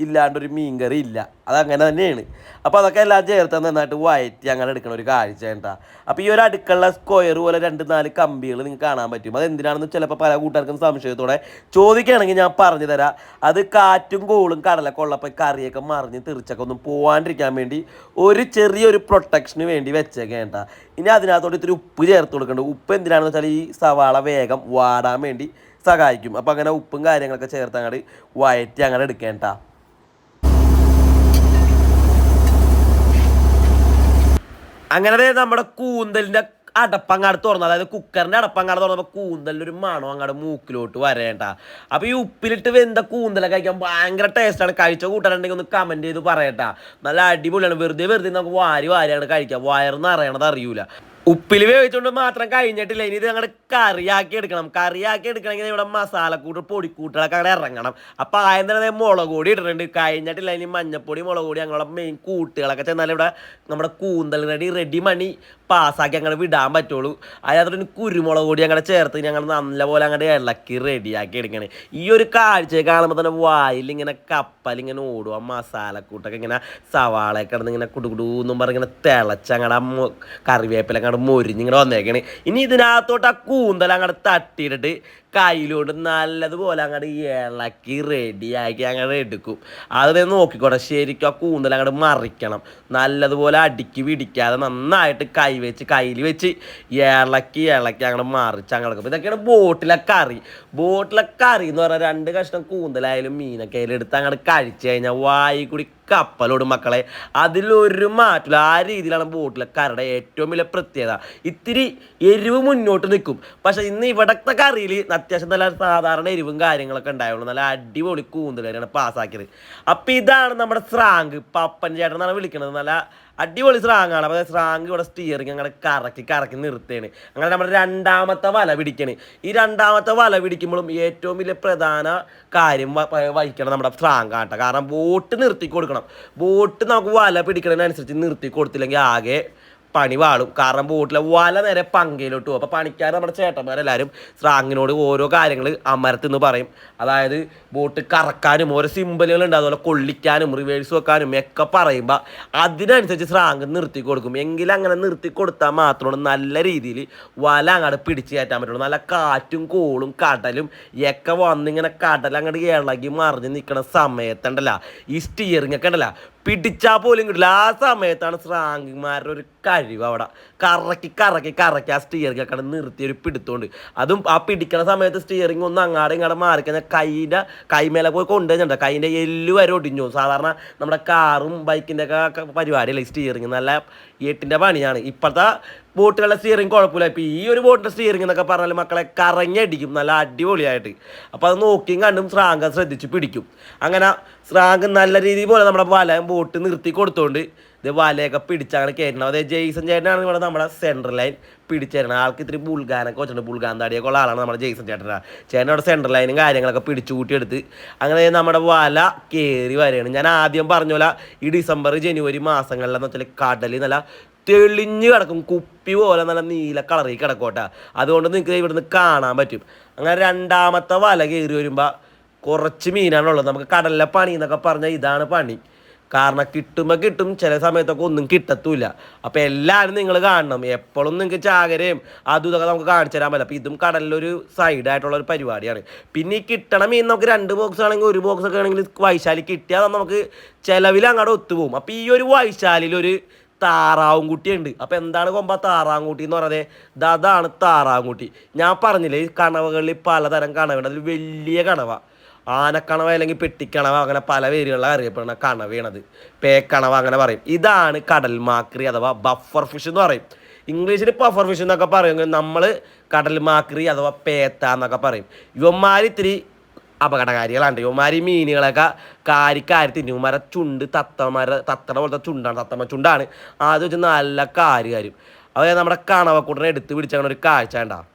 ഇല്ലാണ്ടൊരു മീൻ കറി ഇല്ല. അതങ്ങനെ തന്നെയാണ്. അപ്പോൾ അതൊക്കെ എല്ലാം ചേർത്ത് നന്നായിട്ട് വയറ്റി അങ്ങനെ എടുക്കണ ഒരു കാഴ്ച കേട്ടാ. അപ്പോൾ ഈ ഒരു അടുക്കള സ്ക്വയർ പോലെ 2-4 കമ്പികൾ നിങ്ങൾക്ക് കാണാൻ പറ്റും. അതെന്തിനാണെന്ന് ചിലപ്പോൾ പല കൂട്ടുകാർക്കും സംശയത്തോടെ ചോദിക്കുകയാണെങ്കിൽ ഞാൻ പറഞ്ഞു തരാം. അത് കാറ്റും കോളും കടലൊക്കെ ഉള്ളപ്പോൾ കറിയൊക്കെ മറിഞ്ഞ് തെറിച്ചൊക്കെ ഒന്നും പോകാണ്ടിരിക്കാൻ വേണ്ടി ഒരു ചെറിയൊരു പ്രൊട്ടക്ഷന് വേണ്ടി വെച്ചേക്കാം കേട്ടാ. ഇനി അതിനകത്തോട്ട് ഇത്തിരി ഉപ്പ് ചേർത്ത് കൊടുക്കേണ്ടത്. ഉപ്പ് എന്തിനാണെന്ന് വെച്ചാൽ ഈ സവാള വേഗം വാടാൻ വേണ്ടി സഹായിക്കും. അപ്പോൾ അങ്ങനെ ഉപ്പും കാര്യങ്ങളൊക്കെ ചേർത്ത് അങ്ങോട്ട് വയറ്റി അങ്ങനെ എടുക്കേണ്ട. അങ്ങനെ നമ്മുടെ കൂന്തലിൻ്റെ അടപ്പങ്ങാട് തുറന്നു, അതായത് കുക്കറിൻ്റെ അടപ്പങ്ങാട് തുറന്നപ്പോൾ കൂന്തലിനൊരു മണം അങ്ങോട്ട് മൂക്കിലോട്ട് വരേണ്ട. അപ്പോൾ ഈ ഉപ്പിലിട്ട് വെന്ത കൂന്തലൊക്കെ കഴിക്കാൻ ഭയങ്കര ടേസ്റ്റാണ്. കഴിച്ച കൂട്ടാനുണ്ടെങ്കിൽ ഒന്ന് കമൻറ്റ് ചെയ്ത് പറയട്ടാ. നല്ല അടിപൊളിയാണ്. വെറുതെ നമുക്ക് വാരിയാണ് കഴിക്കാം. വയറിന്ന് അറിയണത് അറിയൂല. ഉപ്പിൽ വേവിച്ചുകൊണ്ട് മാത്രം കഴിഞ്ഞിട്ടില്ല. ഇനി ഇത് ഞങ്ങളുടെ കറിയാക്കി എടുക്കണം. കറിയാക്കി എടുക്കണമെങ്കിൽ ഇവിടെ മസാലക്കൂട്ട് പൊടിക്കൂട്ടുകളൊക്കെ അങ്ങനെ ഇറങ്ങണം. അപ്പോൾ ആദ്യം തന്നെ മുളക് പൊടി ഇട്ടിട്ടുണ്ട്. കഴിഞ്ഞിട്ടില്ല. ഇനി മഞ്ഞപ്പൊടി, മുളക് പൊടി ഞങ്ങളുടെ മെയിൻ കൂട്ടുകളൊക്കെ ചെന്നാൽ ഇവിടെ നമ്മുടെ കൂന്തൽ റെഡി മണി പാസ്സാക്കി അങ്ങനെ വിടാൻ പറ്റുള്ളൂ. അതിനകത്തോട്ട് കുരുമുളക് പൊടി അങ്ങനെ ചേർത്ത് ഞങ്ങൾ നല്ലപോലെ അങ്ങോട്ട് ഇളക്കി റെഡിയാക്കി എടുക്കണേ. ഈ ഒരു കാഴ്ചയെ കാണുമ്പോൾ തന്നെ വായിൽ ഇങ്ങനെ കപ്പലിങ്ങനെ ഓടുക. മസാലക്കൂട്ടൊക്കെ ഇങ്ങനെ സവാളയൊക്കെ കിടന്ന് ഇങ്ങനെ കുടുകുടൂന്നും പറഞ്ഞ് ഇങ്ങനെ തിളച്ച് അങ്ങടെ കറിവേപ്പിലൊക്കെ അങ്ങോട്ട് മൊരിഞ്ഞിങ്ങനെ വന്നേക്കണേ. ഇനി ഇതിനകത്തോട്ട് ആ കൂന്തൽ അങ്ങോട്ട് തട്ടിയിട്ടിട്ട് കയ്യിലോട്ട് നല്ലതുപോലെ അങ്ങോട്ട് ഇളക്കി റെഡിയാക്കി അങ്ങോട്ട് എടുക്കും. അത് നോക്കിക്കോട്ടെ. ശരിക്കും ആ കൂന്തൽ അങ്ങോട്ട് മറിക്കണം. നല്ലതുപോലെ അടുക്കി പിടിക്കാതെ നന്നായിട്ട് കയ്യിൽ വെച്ച് ഇളക്കി അങ്ങോട്ട് മറിച്ച് അങ്ങ് എടുക്കും. ഇതൊക്കെയാണ് ബോട്ടിലെ കറി. ബോട്ടിലെ കറി എന്ന് പറഞ്ഞാൽ 2 കഷ്ണം കൂന്തലായാലും മീനൊക്കെ അതിലെടുത്ത് അങ്ങോട്ട് കഴിച്ചു കഴിഞ്ഞാൽ വായി കൂടി കപ്പലോടും മക്കളെ. അതിലൊരു മാറ്റില്ല. ആ രീതിയിലാണ് ബോട്ടിലെ കറിയുടെ ഏറ്റവും വലിയ പ്രത്യേകത. ഇത്തിരി എരിവ് മുന്നോട്ട് നിൽക്കും. പക്ഷെ ഇന്ന് ഇവിടത്തെ കറിയിൽ അത്യാവശ്യം നല്ല സാധാരണ എരിവും കാര്യങ്ങളൊക്കെ ഉണ്ടായുള്ളൂ. നല്ല അടിപൊളി കൂന്തലാണ് പാസ്സാക്കിയത്. അപ്പം ഇതാണ് നമ്മുടെ സ്രാങ്ക്. പപ്പൻ ചേട്ടൻ എന്നാണ് വിളിക്കുന്നത്. നല്ല അടിപൊളി സ്രാങ്കാണ്. അപ്പോൾ സ്രാങ്ക് ഇവിടെ സ്റ്റിയറിങ് അങ്ങനെ കറക്കി നിർത്തുകയാണ്. അങ്ങനെ നമ്മുടെ 2ാമത്തെ വല പിടിക്കണേ. ഈ 2ാമത്തെ വല പിടിക്കുമ്പോഴും ഏറ്റവും വലിയ പ്രധാന കാര്യം വഹിക്കണം നമ്മുടെ സ്രാങ്കാട്ട. കാരണം ബോട്ട് നിർത്തി കൊടുക്കണം. ബോട്ട് നമുക്ക് വല പിടിക്കുന്നതിനനുസരിച്ച് നിർത്തി കൊടുത്തില്ലെങ്കിൽ ആകെ പണി വാളും. കാരണം ബോട്ടിലെ വല നേരെ പങ്കയിലോട്ട് പോകും. അപ്പോൾ പണിക്കാർ നമ്മുടെ ചേട്ടന്മാരെല്ലാവരും സ്രാങ്ങിനോട് ഓരോ കാര്യങ്ങൾ അമരത്തെന്ന് പറയും. അതായത് ബോട്ട് കറക്കാനും ഓരോ സിമ്പലുകളുണ്ട്, അതുപോലെ കൊള്ളിക്കാനും റിവേഴ്സ് വെക്കാനും ഒക്കെ പറയുമ്പോൾ അതിനനുസരിച്ച് സ്രാങ്ക് നിർത്തി കൊടുക്കും. എങ്കിലും അങ്ങനെ നിർത്തി കൊടുത്താൽ മാത്രമാണ് നല്ല രീതിയിൽ വല അങ്ങോട്ട് പിടിച്ച് കയറ്റാൻ പറ്റുള്ളൂ. നല്ല കാറ്റും കോളും കടലും ഒക്കെ വന്നിങ്ങനെ കടൽ അങ്ങോട്ട് ഇളകി മറിഞ്ഞ് നിൽക്കുന്ന സമയത്തുണ്ടല്ല ഈ സ്റ്റിയറിംഗ് ഒക്കെ ഉണ്ടല്ല പിടിച്ചാൽ പോലും കിട്ടില്ല. ആ സമയത്താണ് സ്രാങ്കിമാരുടെ ഒരു കഴിവ് അവിടെ കറക്കി ആ സ്റ്റിയറിംഗ് ഒക്കെ നിർത്തിയൊരു പിടുത്തോണ്ട്. അതും ആ പിടിക്കുന്ന സമയത്ത് സ്റ്റിയറിംഗ് ഒന്ന് അങ്ങാടെ ഇങ്ങാടെ മാറിക്കഴിഞ്ഞാൽ കൈമേലെ പോയി കൊണ്ടുവന്നിട്ടുണ്ട്. കൈൻ്റെ എല്ല് വരെ ഒടിഞ്ഞു. സാധാരണ നമ്മുടെ കാറും ബൈക്കിൻ്റെ ഒക്കെ പരിപാടിയല്ലേ സ്റ്റിയറിംഗ്, നല്ല എട്ടിൻ്റെ പണിയാണ്. ഇപ്പോഴത്തെ ബോട്ടുകളുടെ സ്റ്റിയറിംഗ് കുഴപ്പമില്ല. ഇപ്പോൾ ഈ ഒരു ബോട്ടിൻ്റെ സ്റ്റിയറിംഗ് എന്നൊക്കെ പറഞ്ഞാൽ മക്കളെ കറങ്ങടിക്കും നല്ല അടിപൊളിയായിട്ട്. അപ്പോൾ അത് നോക്കിയും കണ്ടും സ്രാങ്ക് ശ്രദ്ധിച്ച് പിടിക്കും. അങ്ങനെ സ്രാങ്ക് നല്ല രീതിയിൽ പോലെ നമ്മുടെ വല ബോട്ട് നിർത്തി കൊടുത്തോണ്ട് ഇത് വലയൊക്കെ പിടിച്ചങ്ങനെ കയറ്റണം. അതേ ജെയ്സൺ ചേട്ടനാണ് ഇവിടെ നമ്മുടെ സെൻട്രൽ ലൈൻ പിടിച്ചേരണം. ആൾക്ക് ഇത്തിരി ബുൾഗാനൊക്കെ വെച്ചിട്ടുണ്ട്, ബുൾഗാൻ താടിയൊക്കെ ഉള്ള ആളാണ് നമ്മുടെ ജെയ്സൺ ചേട്ടൻ അവിടെ സെൻട്രൽ ലൈനും കാര്യങ്ങളൊക്കെ പിടിച്ചു കൂട്ടിയെടുത്ത് അങ്ങനെ നമ്മുടെ വല കയറി വരികയാണ്. ഞാൻ ആദ്യം പറഞ്ഞ പോലെ ഈ ഡിസംബർ ജനുവരി മാസങ്ങളിലെന്ന് വെച്ചാൽ കടൽ നല്ല തെളിഞ്ഞ് കിടക്കും, കുപ്പി പോലെ നല്ല നീല കളറിൽ കിടക്കോട്ടെ. അതുകൊണ്ട് നിങ്ങൾക്ക് ഇവിടുന്ന് കാണാൻ പറ്റും. അങ്ങനെ രണ്ടാമത്തെ വല കയറി വരുമ്പോൾ കുറച്ച് മീനാണുള്ളത്. നമുക്ക് കടലിലെ പണി എന്നൊക്കെ പറഞ്ഞാൽ ഇതാണ് പണി. കാരണം കിട്ടും, ചില സമയത്തൊക്കെ ഒന്നും കിട്ടത്തുമില്ല. അപ്പോൾ എല്ലാവരും നിങ്ങൾ കാണണം. എപ്പോഴും നിങ്ങൾക്ക് ചാകരയും അതും ഇതൊക്കെ നമുക്ക് കാണിച്ചു തരാൻ പറ്റില്ല. അപ്പോൾ ഇതും കടലിലൊരു സൈഡായിട്ടുള്ളൊരു പരിപാടിയാണ്. പിന്നെ ഈ കിട്ടണ മീൻ നമുക്ക് 2 ബോക്സ് ആണെങ്കിൽ 1 ബോക്സ് ഒക്കെ ആണെങ്കിൽ വൈശാലി കിട്ടിയാൽ നമുക്ക് ചിലവിൽ അങ്ങോട്ട് ഒത്തുപോകും. അപ്പോൾ ഈ ഒരു വൈശാലിലൊരു താറാവും കുട്ടിയുണ്ട്. അപ്പോൾ എന്താണ് കൊമ്പ താറാങ്കുട്ടി എന്ന് പറയുന്നത്? അതാണ് താറാങ്കുട്ടി. ഞാൻ പറഞ്ഞില്ലേ ഈ കണവകളിൽ പലതരം കണവുണ്ട്. അതിൽ വലിയ കണവ, ആനക്കണവ അല്ലെങ്കിൽ പെട്ടിക്കണവ, അങ്ങനെ പല പേരുകളിലാണ് അറിയപ്പെടുന്ന കണവയാണത്. പേക്കണവ അങ്ങനെ പറയും. ഇതാണ് കടൽ മാക്രി അഥവാ ബഫർ ഫിഷ് എന്ന് പറയും. ഇംഗ്ലീഷിൽ പഫർ ഫിഷ് എന്നൊക്കെ പറയുമെങ്കിൽ നമ്മൾ കടൽ മാക്രി അഥവാ പേത്ത എന്നൊക്കെ പറയും. ഇവന്മാർ ഇത്തിരി അപകടകാരികളാണ്. ഇവന്മാർ ഈ മീനുകളൊക്കെ കാരി തിന്നും. ഇവന്മാരെ ചുണ്ട് തത്തട പോലത്തെ ചുണ്ടാണ്, തത്തമ്മ ചുണ്ടാണ്. ആദ്യം വെച്ച് നല്ല കാര്യം. അതായത് നമ്മുടെ കണവക്കൂട്ടനെ എടുത്ത് പിടിച്ചങ്ങനെ ഒരു കാഴ്ച ഉണ്ടാവും.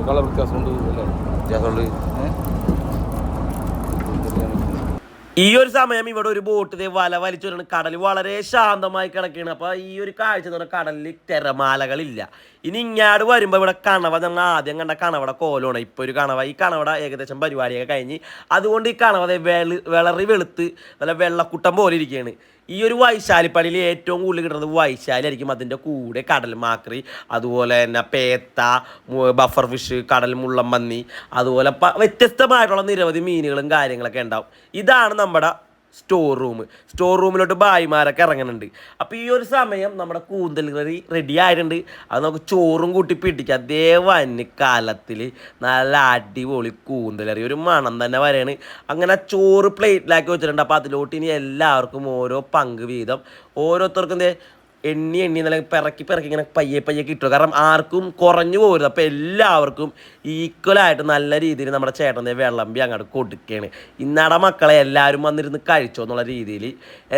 കളർ വ്യത്യാസമുണ്ട് അല്ലേ? വ്യത്യാസമുണ്ട്. ഈ ഒരു സമയം ഇവിടെ ഒരു ബോട്ട് വല വലിച്ചു കടൽ വളരെ ശാന്തമായി കിടക്കുകയാണ്. അപ്പോൾ ഈ ഒരു കാഴ്ച എന്ന് പറഞ്ഞാൽ കടലിൽ തിരമാലകളില്ല. ഇനി ഇങ്ങാട് വരുമ്പോൾ ഇവിടെ കണവ, ഞങ്ങൾ ആദ്യം കണ്ട കണവയുടെ കോലമാണ്. ഇപ്പോൾ ഒരു കണവ, ഈ കണവയുടെ ഏകദേശം പരിപാടിയൊക്കെ കഴിഞ്ഞ് അതുകൊണ്ട് ഈ കണവ വിളറി വെളുത്ത് നല്ല വെള്ളക്കുട്ടം പോലെ ഇരിക്കുകയാണ്. ഈ ഒരു വൈശാലിപ്പണിയിൽ ഏറ്റവും കൂടുതൽ കിട്ടുന്നത് വൈശാലി ആയിരിക്കും. അതിൻ്റെ കൂടെ കടൽ മാക്രി, അതുപോലെ തന്നെ പേത്ത, ബഫർ ഫിഷ്, കടൽ മുള്ളംപന്നി, അതുപോലെ വ്യത്യസ്തമായിട്ടുള്ള നിരവധി മീനുകളും കാര്യങ്ങളൊക്കെ ഉണ്ടാവും. ഇതാണ് നമ്മുടെ സ്റ്റോർ റൂമിലോട്ട് ഭായിമാരൊക്കെ ഇറങ്ങുന്നുണ്ട്. അപ്പോൾ ഈ ഒരു സമയം നമ്മുടെ കൂന്തൽ കറി റെഡി ആയിട്ടുണ്ട്. അത് നമുക്ക് ചോറും കൂട്ടി പിടിക്കാം. അതേ കാലത്തിൽ നല്ല അടിപൊളി കൂന്തലറി, ഒരു മണം തന്നെ വരെയാണ്. അങ്ങനെ ചോറ് പ്ലേറ്റിലാക്കി വെച്ചിട്ടുണ്ട്. അപ്പോൾ അതിലോട്ട് ഇനി എല്ലാവർക്കും ഓരോ പങ്ക് വീതം ഓരോരുത്തർക്കും എണ്ണി നല്ല പിറക്കി ഇങ്ങനെ പയ്യെ കിട്ടുക. കാരണം ആർക്കും കുറഞ്ഞു പോകരുത്. അപ്പോൾ എല്ലാവർക്കും ഈക്വലായിട്ട് നല്ല രീതിയിൽ നമ്മുടെ ചേട്ടൻ്റെ വിളമ്പി അങ്ങോട്ട് കൊടുക്കുകയാണ്. ഇന്നട മക്കളെ എല്ലാവരും വന്നിരുന്ന് കഴിച്ചോ എന്നുള്ള രീതിയിൽ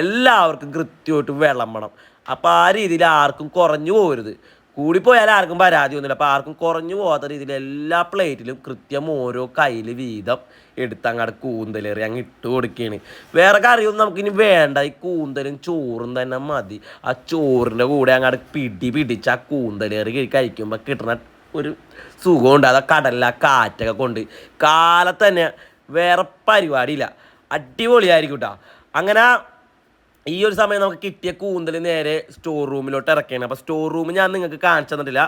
എല്ലാവർക്കും കൃത്യമായിട്ട് വിളമ്പണം. അപ്പോൾ ആ രീതിയിൽ ആർക്കും കുറഞ്ഞു പോകരുത്. കൂടിപ്പോയാൽ ആർക്കും പരാതിയൊന്നുമില്ല. അപ്പോൾ ആർക്കും കുറഞ്ഞു പോകാത്ത രീതിയിൽ എല്ലാ പ്ലേറ്റിലും കൃത്യം ഓരോ കയ്യിൽ വീതം എടുത്ത് അങ്ങോട്ട് കൂന്തലേറി അങ്ങ് ഇട്ട് കൊടുക്കുകയാണ്. വേറെ കറിയൊന്നും നമുക്കിനി വേണ്ട. ഈ കൂന്തലും ചോറും തന്നെ മതി. ആ ചോറിൻ്റെ കൂടെ അങ്ങോട്ട് പിടിച്ച് ആ കൂന്തലേറി കഴിക്കുമ്പോൾ കിട്ടുന്ന ഒരു സുഖമുണ്ട്. അത് കടലിലെ കാറ്റൊക്കെ കൊണ്ട് കാലത്ത് തന്നെ വേറെ പരിപാടിയില്ല, അടിപൊളിയായിരിക്കും കേട്ടോ. അങ്ങനെ ഈ ഒരു സമയം നമുക്ക് കിട്ടിയ കൂന്തൽ നേരെ സ്റ്റോർ റൂമിലോട്ട് ഇറക്കുകയാണ്. അപ്പോൾ സ്റ്റോർ റൂം ഞാൻ നിങ്ങൾക്ക് കാണിച്ചു തന്നിട്ടില്ല.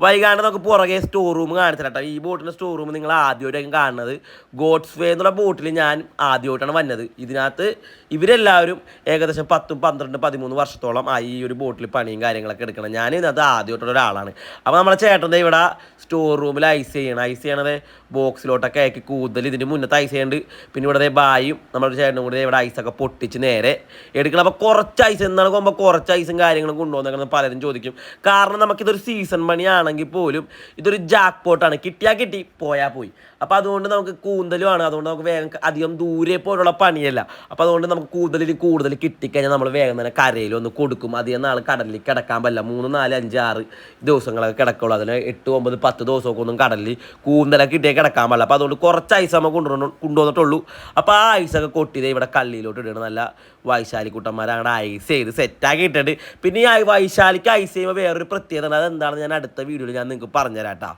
വൈകാണ്ട് നമുക്ക് പുറകെ സ്റ്റോർ റൂം കാണിച്ചിട്ടാ. ഈ ബോട്ടിൻ്റെ സ്റ്റോർ റൂം നിങ്ങൾ ആദ്യമായിട്ടായിരിക്കും കാണുന്നത്. ഗോഡ്സ് വേ എന്നുള്ള ബോട്ടിൽ ഞാൻ ആദ്യമായിട്ടാണ് വന്നത്. ഇതിനകത്ത് ഇവരെല്ലാവരും ഏകദേശം 10, 12, 13 വർഷത്തോളം ആയി ഈ ഒരു ബോട്ടിൽ പണിയും കാര്യങ്ങളൊക്കെ എടുക്കണം. ഞാൻ ഇതിനകത്ത് ആദ്യമായിട്ടുള്ള ഒരാളാണ്. അപ്പോൾ നമ്മുടെ ചേട്ടൻ്റെ ഇവിടെ സ്റ്റോർ റൂമിൽ ഐസ് ചെയ്യണത് ബോക്സിലോട്ടൊക്കെ ആക്കി കൂന്തൽ ഇതിൻ്റെ മുന്നത്തെ ഐസ് ചെയ്യുന്നുണ്ട്. പിന്നെ ഇവിടെ ബായും നമ്മുടെ ചേട്ടനും കൂടി ഇവിടെ ഐസൊക്കെ പൊട്ടിച്ച് നേരെ എടുക്കണം. അപ്പോൾ കുറച്ച് ഐസ് എന്നാണ് പോകുമ്പോൾ കുറച്ച് ഐസും കാര്യങ്ങളും കൊണ്ടുപോകുന്നതെന്ന് പലരും ചോദിക്കും. കാരണം നമുക്കിതൊരു സീസൺ പണിയാണെങ്കിൽ പോലും ഇതൊരു ജാക്ക് പോട്ടാണ്. കിട്ടിയാൽ കിട്ടി, പോയാൽ പോയി. അപ്പോൾ അതുകൊണ്ട് നമുക്ക് കൂന്തലുമാണ്. അതുകൊണ്ട് നമുക്ക് വേഗം അധികം ദൂരെ പോലുള്ള പണിയല്ല. അപ്പോൾ അതുകൊണ്ട് നമുക്ക് കൂടുതൽ കിട്ടിക്കഴിഞ്ഞാൽ നമ്മൾ വേഗം തന്നെ കരയിലൊന്ന് കൊടുക്കും. അധികം നാൾ കടലിൽ കിടക്കാൻ പറ്റില്ല. 3, 4, 5, 6 ദിവസങ്ങളൊക്കെ കിടക്കുള്ളൂ. അതിന് 8, 9, 10 ദിവസമൊക്കെ ഒന്നും കടലിൽ കൂന്തലൊക്കെ കിട്ടിയാൽ കിടക്കാൻ പാടില്ല. അപ്പോൾ അതുകൊണ്ട് കുറച്ച് ഐസ് നമുക്ക് കൊണ്ടുവന്നിട്ടുള്ളൂ. അപ്പോൾ ആ ഐസൊക്കെ കൊട്ടിയത് ഇവിടെ കള്ളിയിലോട്ട് ഇടണം. നല്ല വൈശാലി കുട്ടന്മാർ അങ്ങനെ ഐസ് ചെയ്ത് സെറ്റാക്കി ഇട്ടിട്ട്. പിന്നെ ഈ വൈശാലിക്ക് ഐസ് ചെയ്യുമ്പോൾ വേറൊരു പ്രത്യേകത ഉണ്ട്. അതെന്താണെന്ന് ഞാൻ അടുത്ത വീഡിയോയിൽ ഞാൻ നിങ്ങൾക്ക് പറഞ്ഞുതരാം കേട്ടോ.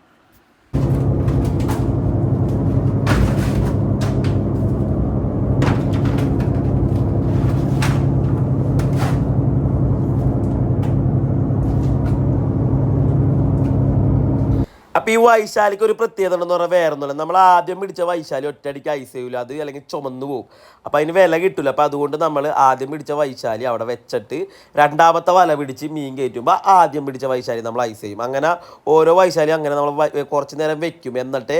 അപ്പോൾ ഈ വൈശാലിക്ക് ഒരു പ്രത്യേകത ഉണ്ടെന്ന് പറഞ്ഞാൽ വേറെ ഒന്നുമില്ല. നമ്മൾ ആദ്യം പിടിച്ച വൈശാലി ഒറ്റയടിക്ക് ഐസ് ചെയ്യൂല, അത് അല്ലെങ്കിൽ ചുമന്നു പോകും. അപ്പോൾ അതിന് വില കിട്ടില്ല. അപ്പോൾ അതുകൊണ്ട് നമ്മൾ ആദ്യം പിടിച്ച വൈശാലി അവിടെ വെച്ചിട്ട് രണ്ടാമത്തെ വല പിടിച്ച് മീൻ കയറ്റുമ്പോൾ ആദ്യം പിടിച്ച വൈശാലി നമ്മൾ ഐസ് ചെയ്യും. അങ്ങനെ ഓരോ വൈശാലി അങ്ങനെ നമ്മൾ കുറച്ച് നേരം വെക്കും, എന്നിട്ട്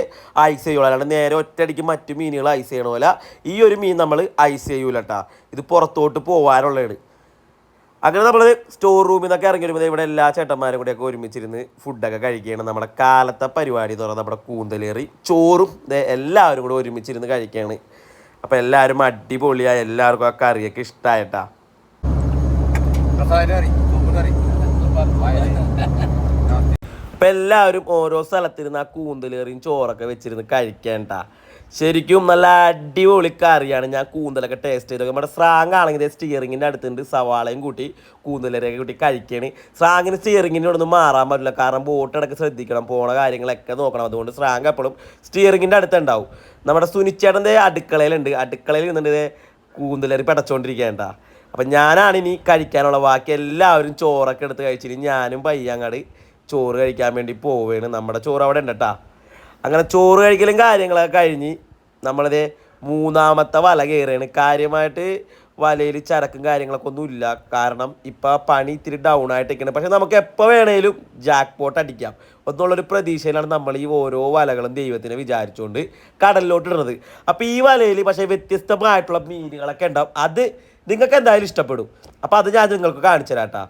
ഐസ് ചെയ്യുള്ളൂ. അല്ലാണ്ട് നേരെ ഒറ്റയടിക്ക് മറ്റു മീനുകൾ ഐസ് ചെയ്യണ പോലെ ഈ ഒരു മീൻ നമ്മൾ ഐസ് ചെയ്യൂല കേട്ടോ. ഇത് പുറത്തോട്ട് പോകാനുള്ളതാണ്. അങ്ങനെ നമ്മൾ സ്റ്റോർ റൂമിൽ നിന്നൊക്കെ ഇറങ്ങി വരുമ്പോൾ ഇവിടെ എല്ലാ ചേട്ടന്മാരും കൂടെയൊക്കെ ഒരുമിച്ചിരുന്ന് ഫുഡൊക്കെ കഴിക്കുകയാണ്. നമ്മുടെ കാലത്തെ പരിപാടി എന്ന് പറഞ്ഞാൽ നമ്മുടെ കൂന്തലേറി ചോറും എല്ലാവരും കൂടെ ഒരുമിച്ചിരുന്ന് കഴിക്കുകയാണ്. അപ്പോൾ എല്ലാവരും അടിപൊളിയായി, എല്ലാവർക്കും ആ കറിയൊക്കെ ഇഷ്ടമായിട്ടാ. അപ്പം എല്ലാവരും ഓരോ സ്ഥലത്തിരുന്ന് ആ കൂന്തലേറിയും ചോറൊക്കെ വെച്ചിരുന്ന് കഴിക്കേണ്ട. ശരിക്കും നല്ല അടിപൊളി കറിയാണ്. ഞാൻ കൂന്തലൊക്കെ ടേസ്റ്റ് ചെയ്ത് നമ്മുടെ സ്രാങ് ആണെങ്കിൽ സ്റ്റിയറിങ്ങിൻ്റെ അടുത്തുണ്ട്, സവാളയും കൂട്ടി കൂന്തലൊക്കെ കൂട്ടി കഴിക്കുകയാണ്. സ്രാങ്ങിന് സ്റ്റിയറിങ്ങിൻ്റെ അവിടെ നിന്ന് മാറാൻ പറ്റില്ല. കാരണം ബോട്ടിടക്ക് ശ്രദ്ധിക്കണം, പോണ കാര്യങ്ങളൊക്കെ നോക്കണം. അതുകൊണ്ട് സ്രാങ് എപ്പോഴും സ്റ്റിയറിങ്ങിൻ്റെ അടുത്തുണ്ടാവും. നമ്മുടെ സുനിച്ചേട്ടൻ്റെ അടുക്കളയിലുണ്ട്, അടുക്കളയിൽ നിന്നിട്ട് കൂന്തലേറി പടച്ചുകൊണ്ടിരിക്കേണ്ട. അപ്പം ഞാനാണ് ഇനി കഴിക്കാനുള്ള. ബാക്കി എല്ലാവരും ചോറൊക്കെ എടുത്ത് കഴിച്ചിട്ട് ഞാനും പയ്യങ്ങാട് ചോറ് കഴിക്കാൻ വേണ്ടി പോവുകയാണ്. നമ്മുടെ ചോറ് അവിടെ ഉണ്ട് കേട്ടോ. അങ്ങനെ ചോറ് കഴിക്കലും കാര്യങ്ങളൊക്കെ കഴിഞ്ഞ് നമ്മളിത് മൂന്നാമത്തെ വല കയറുകയാണ്. കാര്യമായിട്ട് വലയിൽ ചരക്കും കാര്യങ്ങളൊക്കെ ഒന്നും ഇല്ല. കാരണം ഇപ്പോൾ പണി ഇത്തിരി ഡൗൺ ആയിട്ടിരിക്കുന്നത്. പക്ഷെ നമുക്ക് എപ്പോൾ വേണേലും ജാക്ക് പോട്ട് അടിക്കാം എന്നുള്ളൊരു പ്രതീക്ഷയിലാണ് നമ്മൾ ഈ ഓരോ വലകളും ദൈവത്തിനെ വിചാരിച്ചുകൊണ്ട് കടലിലോട്ട് ഇടുന്നത്. അപ്പോൾ ഈ വലയിൽ പക്ഷേ വ്യത്യസ്തമായിട്ടുള്ള മീനുകളൊക്കെ ഉണ്ടാവും. അത് നിങ്ങൾക്ക് എന്തായാലും ഇഷ്ടപ്പെടും. അപ്പോൾ അത് ഞാൻ നിങ്ങൾക്ക് കാണിച്ചു തരാം കേട്ടോ.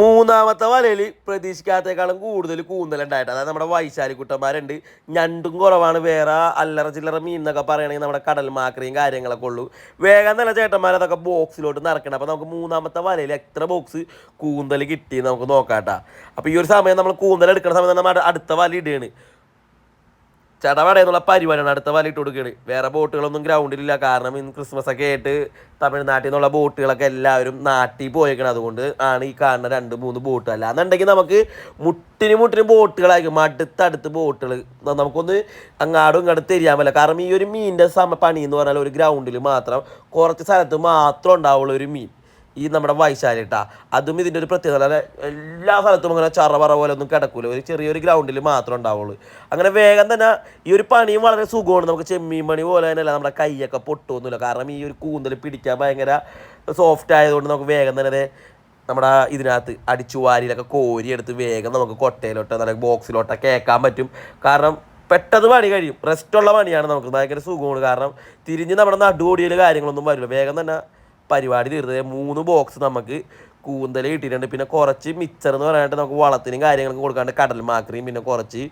മൂന്നാമത്തെ വലയിൽ പ്രതീക്ഷിക്കാത്തേക്കാളും കൂടുതൽ കൂന്തലുണ്ടായിട്ട്. അതായത് നമ്മുടെ വൈശാലി കുട്ടന്മാരുണ്ട്. ഞണ്ടും കുറവാണ്. വേറെ അല്ലറ ചില്ലറ മീൻ എന്നൊക്കെ പറയുകയാണെങ്കിൽ നമ്മുടെ കടൽ മാക്രിയും കാര്യങ്ങളൊക്കെ ഉള്ളൂ. വേഗം തന്നെ ചേട്ടന്മാരതൊക്കെ ബോക്സിലോട്ട് നിറക്കണം. അപ്പോൾ നമുക്ക് മൂന്നാമത്തെ വലയിൽ എത്ര ബോക്സ് കൂന്തൽ കിട്ടി നമുക്ക് നോക്കാട്ടാ. അപ്പോൾ ഈ ഒരു സമയം നമ്മൾ കൂന്തൽ എടുക്കുന്ന സമയം നമ്മൾ അടുത്ത വല ഇടുകയാണ്. ചടവടയെന്നുള്ള പരിപാടിയാണ്. അടുത്ത വല ഇട്ട് കൊടുക്കുകയാണ്. വേറെ ബോട്ടുകളൊന്നും ഗ്രൗണ്ടിലില്ല. കാരണം ഇന്ന് ക്രിസ്മസ് ഒക്കെ ആയിട്ട് തമിഴ്നാട്ടിൽ നിന്നുള്ള ബോട്ടുകളൊക്കെ എല്ലാവരും നാട്ടിൽ പോയേക്കണം. അതുകൊണ്ട് ആണ് ഈ കാണുന്ന 2-3 ബോട്ട്. അല്ലാന്നുണ്ടെങ്കിൽ നമുക്ക് മുട്ടിന് ബോട്ടുകളായിരിക്കും. അടുത്തടുത്ത് ബോട്ടുകൾ നമുക്കൊന്ന് അങ്ങാടും ഇങ്ങോട്ട് തിരിയാൻ പറ്റില്ല. കാരണം ഈ ഒരു മീനിൻ്റെ പണി എന്ന് പറഞ്ഞാൽ ഒരു ഗ്രൗണ്ടിൽ മാത്രം കുറച്ച് സ്ഥലത്ത് മാത്രം ഉണ്ടാവുള്ള ഒരു മീൻ ഈ നമ്മുടെ വൈശാലി ഇട്ടാ. അതും ഇതിൻ്റെ ഒരു പ്രത്യേകത. എല്ലാ സ്ഥലത്തും അങ്ങനെ ചറവറ പോലെ ഒന്നും കിടക്കൂല. ഒരു ചെറിയൊരു ഗ്രൗണ്ടിൽ മാത്രം ഉണ്ടാവുള്ളൂ. അങ്ങനെ വേഗം തന്നെ ഈ ഒരു പണിയും വളരെ സുഖമാണ്. നമുക്ക് ചെമ്മീൻ പണി പോലെ തന്നെയല്ല, നമ്മുടെ കൈയൊക്കെ പൊട്ടുമൊന്നുമില്ല. കാരണം ഈ ഒരു കൂന്തൽ പിടിക്കാൻ ഭയങ്കര സോഫ്റ്റ് ആയതുകൊണ്ട് നമുക്ക് വേഗം തന്നെ നമ്മുടെ ഇതിനകത്ത് അടിച്ചു വാരിയിലൊക്കെ കോരിയെടുത്ത് വേഗം നമുക്ക് കൊട്ടയിലോട്ട് നല്ല ബോക്സിലോട്ടൊക്കെ കേൾക്കാൻ പറ്റും. കാരണം പെട്ടെന്ന് പണി കഴിയും. റെസ്റ്റുള്ള പണിയാണ്. നമുക്ക് ഭയങ്കര സുഖമാണ്. കാരണം തിരിഞ്ഞ് നമ്മുടെ നടുവോടിയിൽ കാര്യങ്ങളൊന്നും വരില്ല. വേഗം തന്നെ പരിപാടി തീർത്തത്. 3 ബോക്സ് നമുക്ക് കൂന്തൽ കിട്ടിയിട്ടുണ്ട്. പിന്നെ കുറച്ച് മിച്ചർ എന്ന് പറയാനായിട്ട് നമുക്ക് വളത്തിനും കാര്യങ്ങളൊക്കെ കൊടുക്കാണ്ട് കടൽമാക്രിയും പിന്നെ കുറച്ച്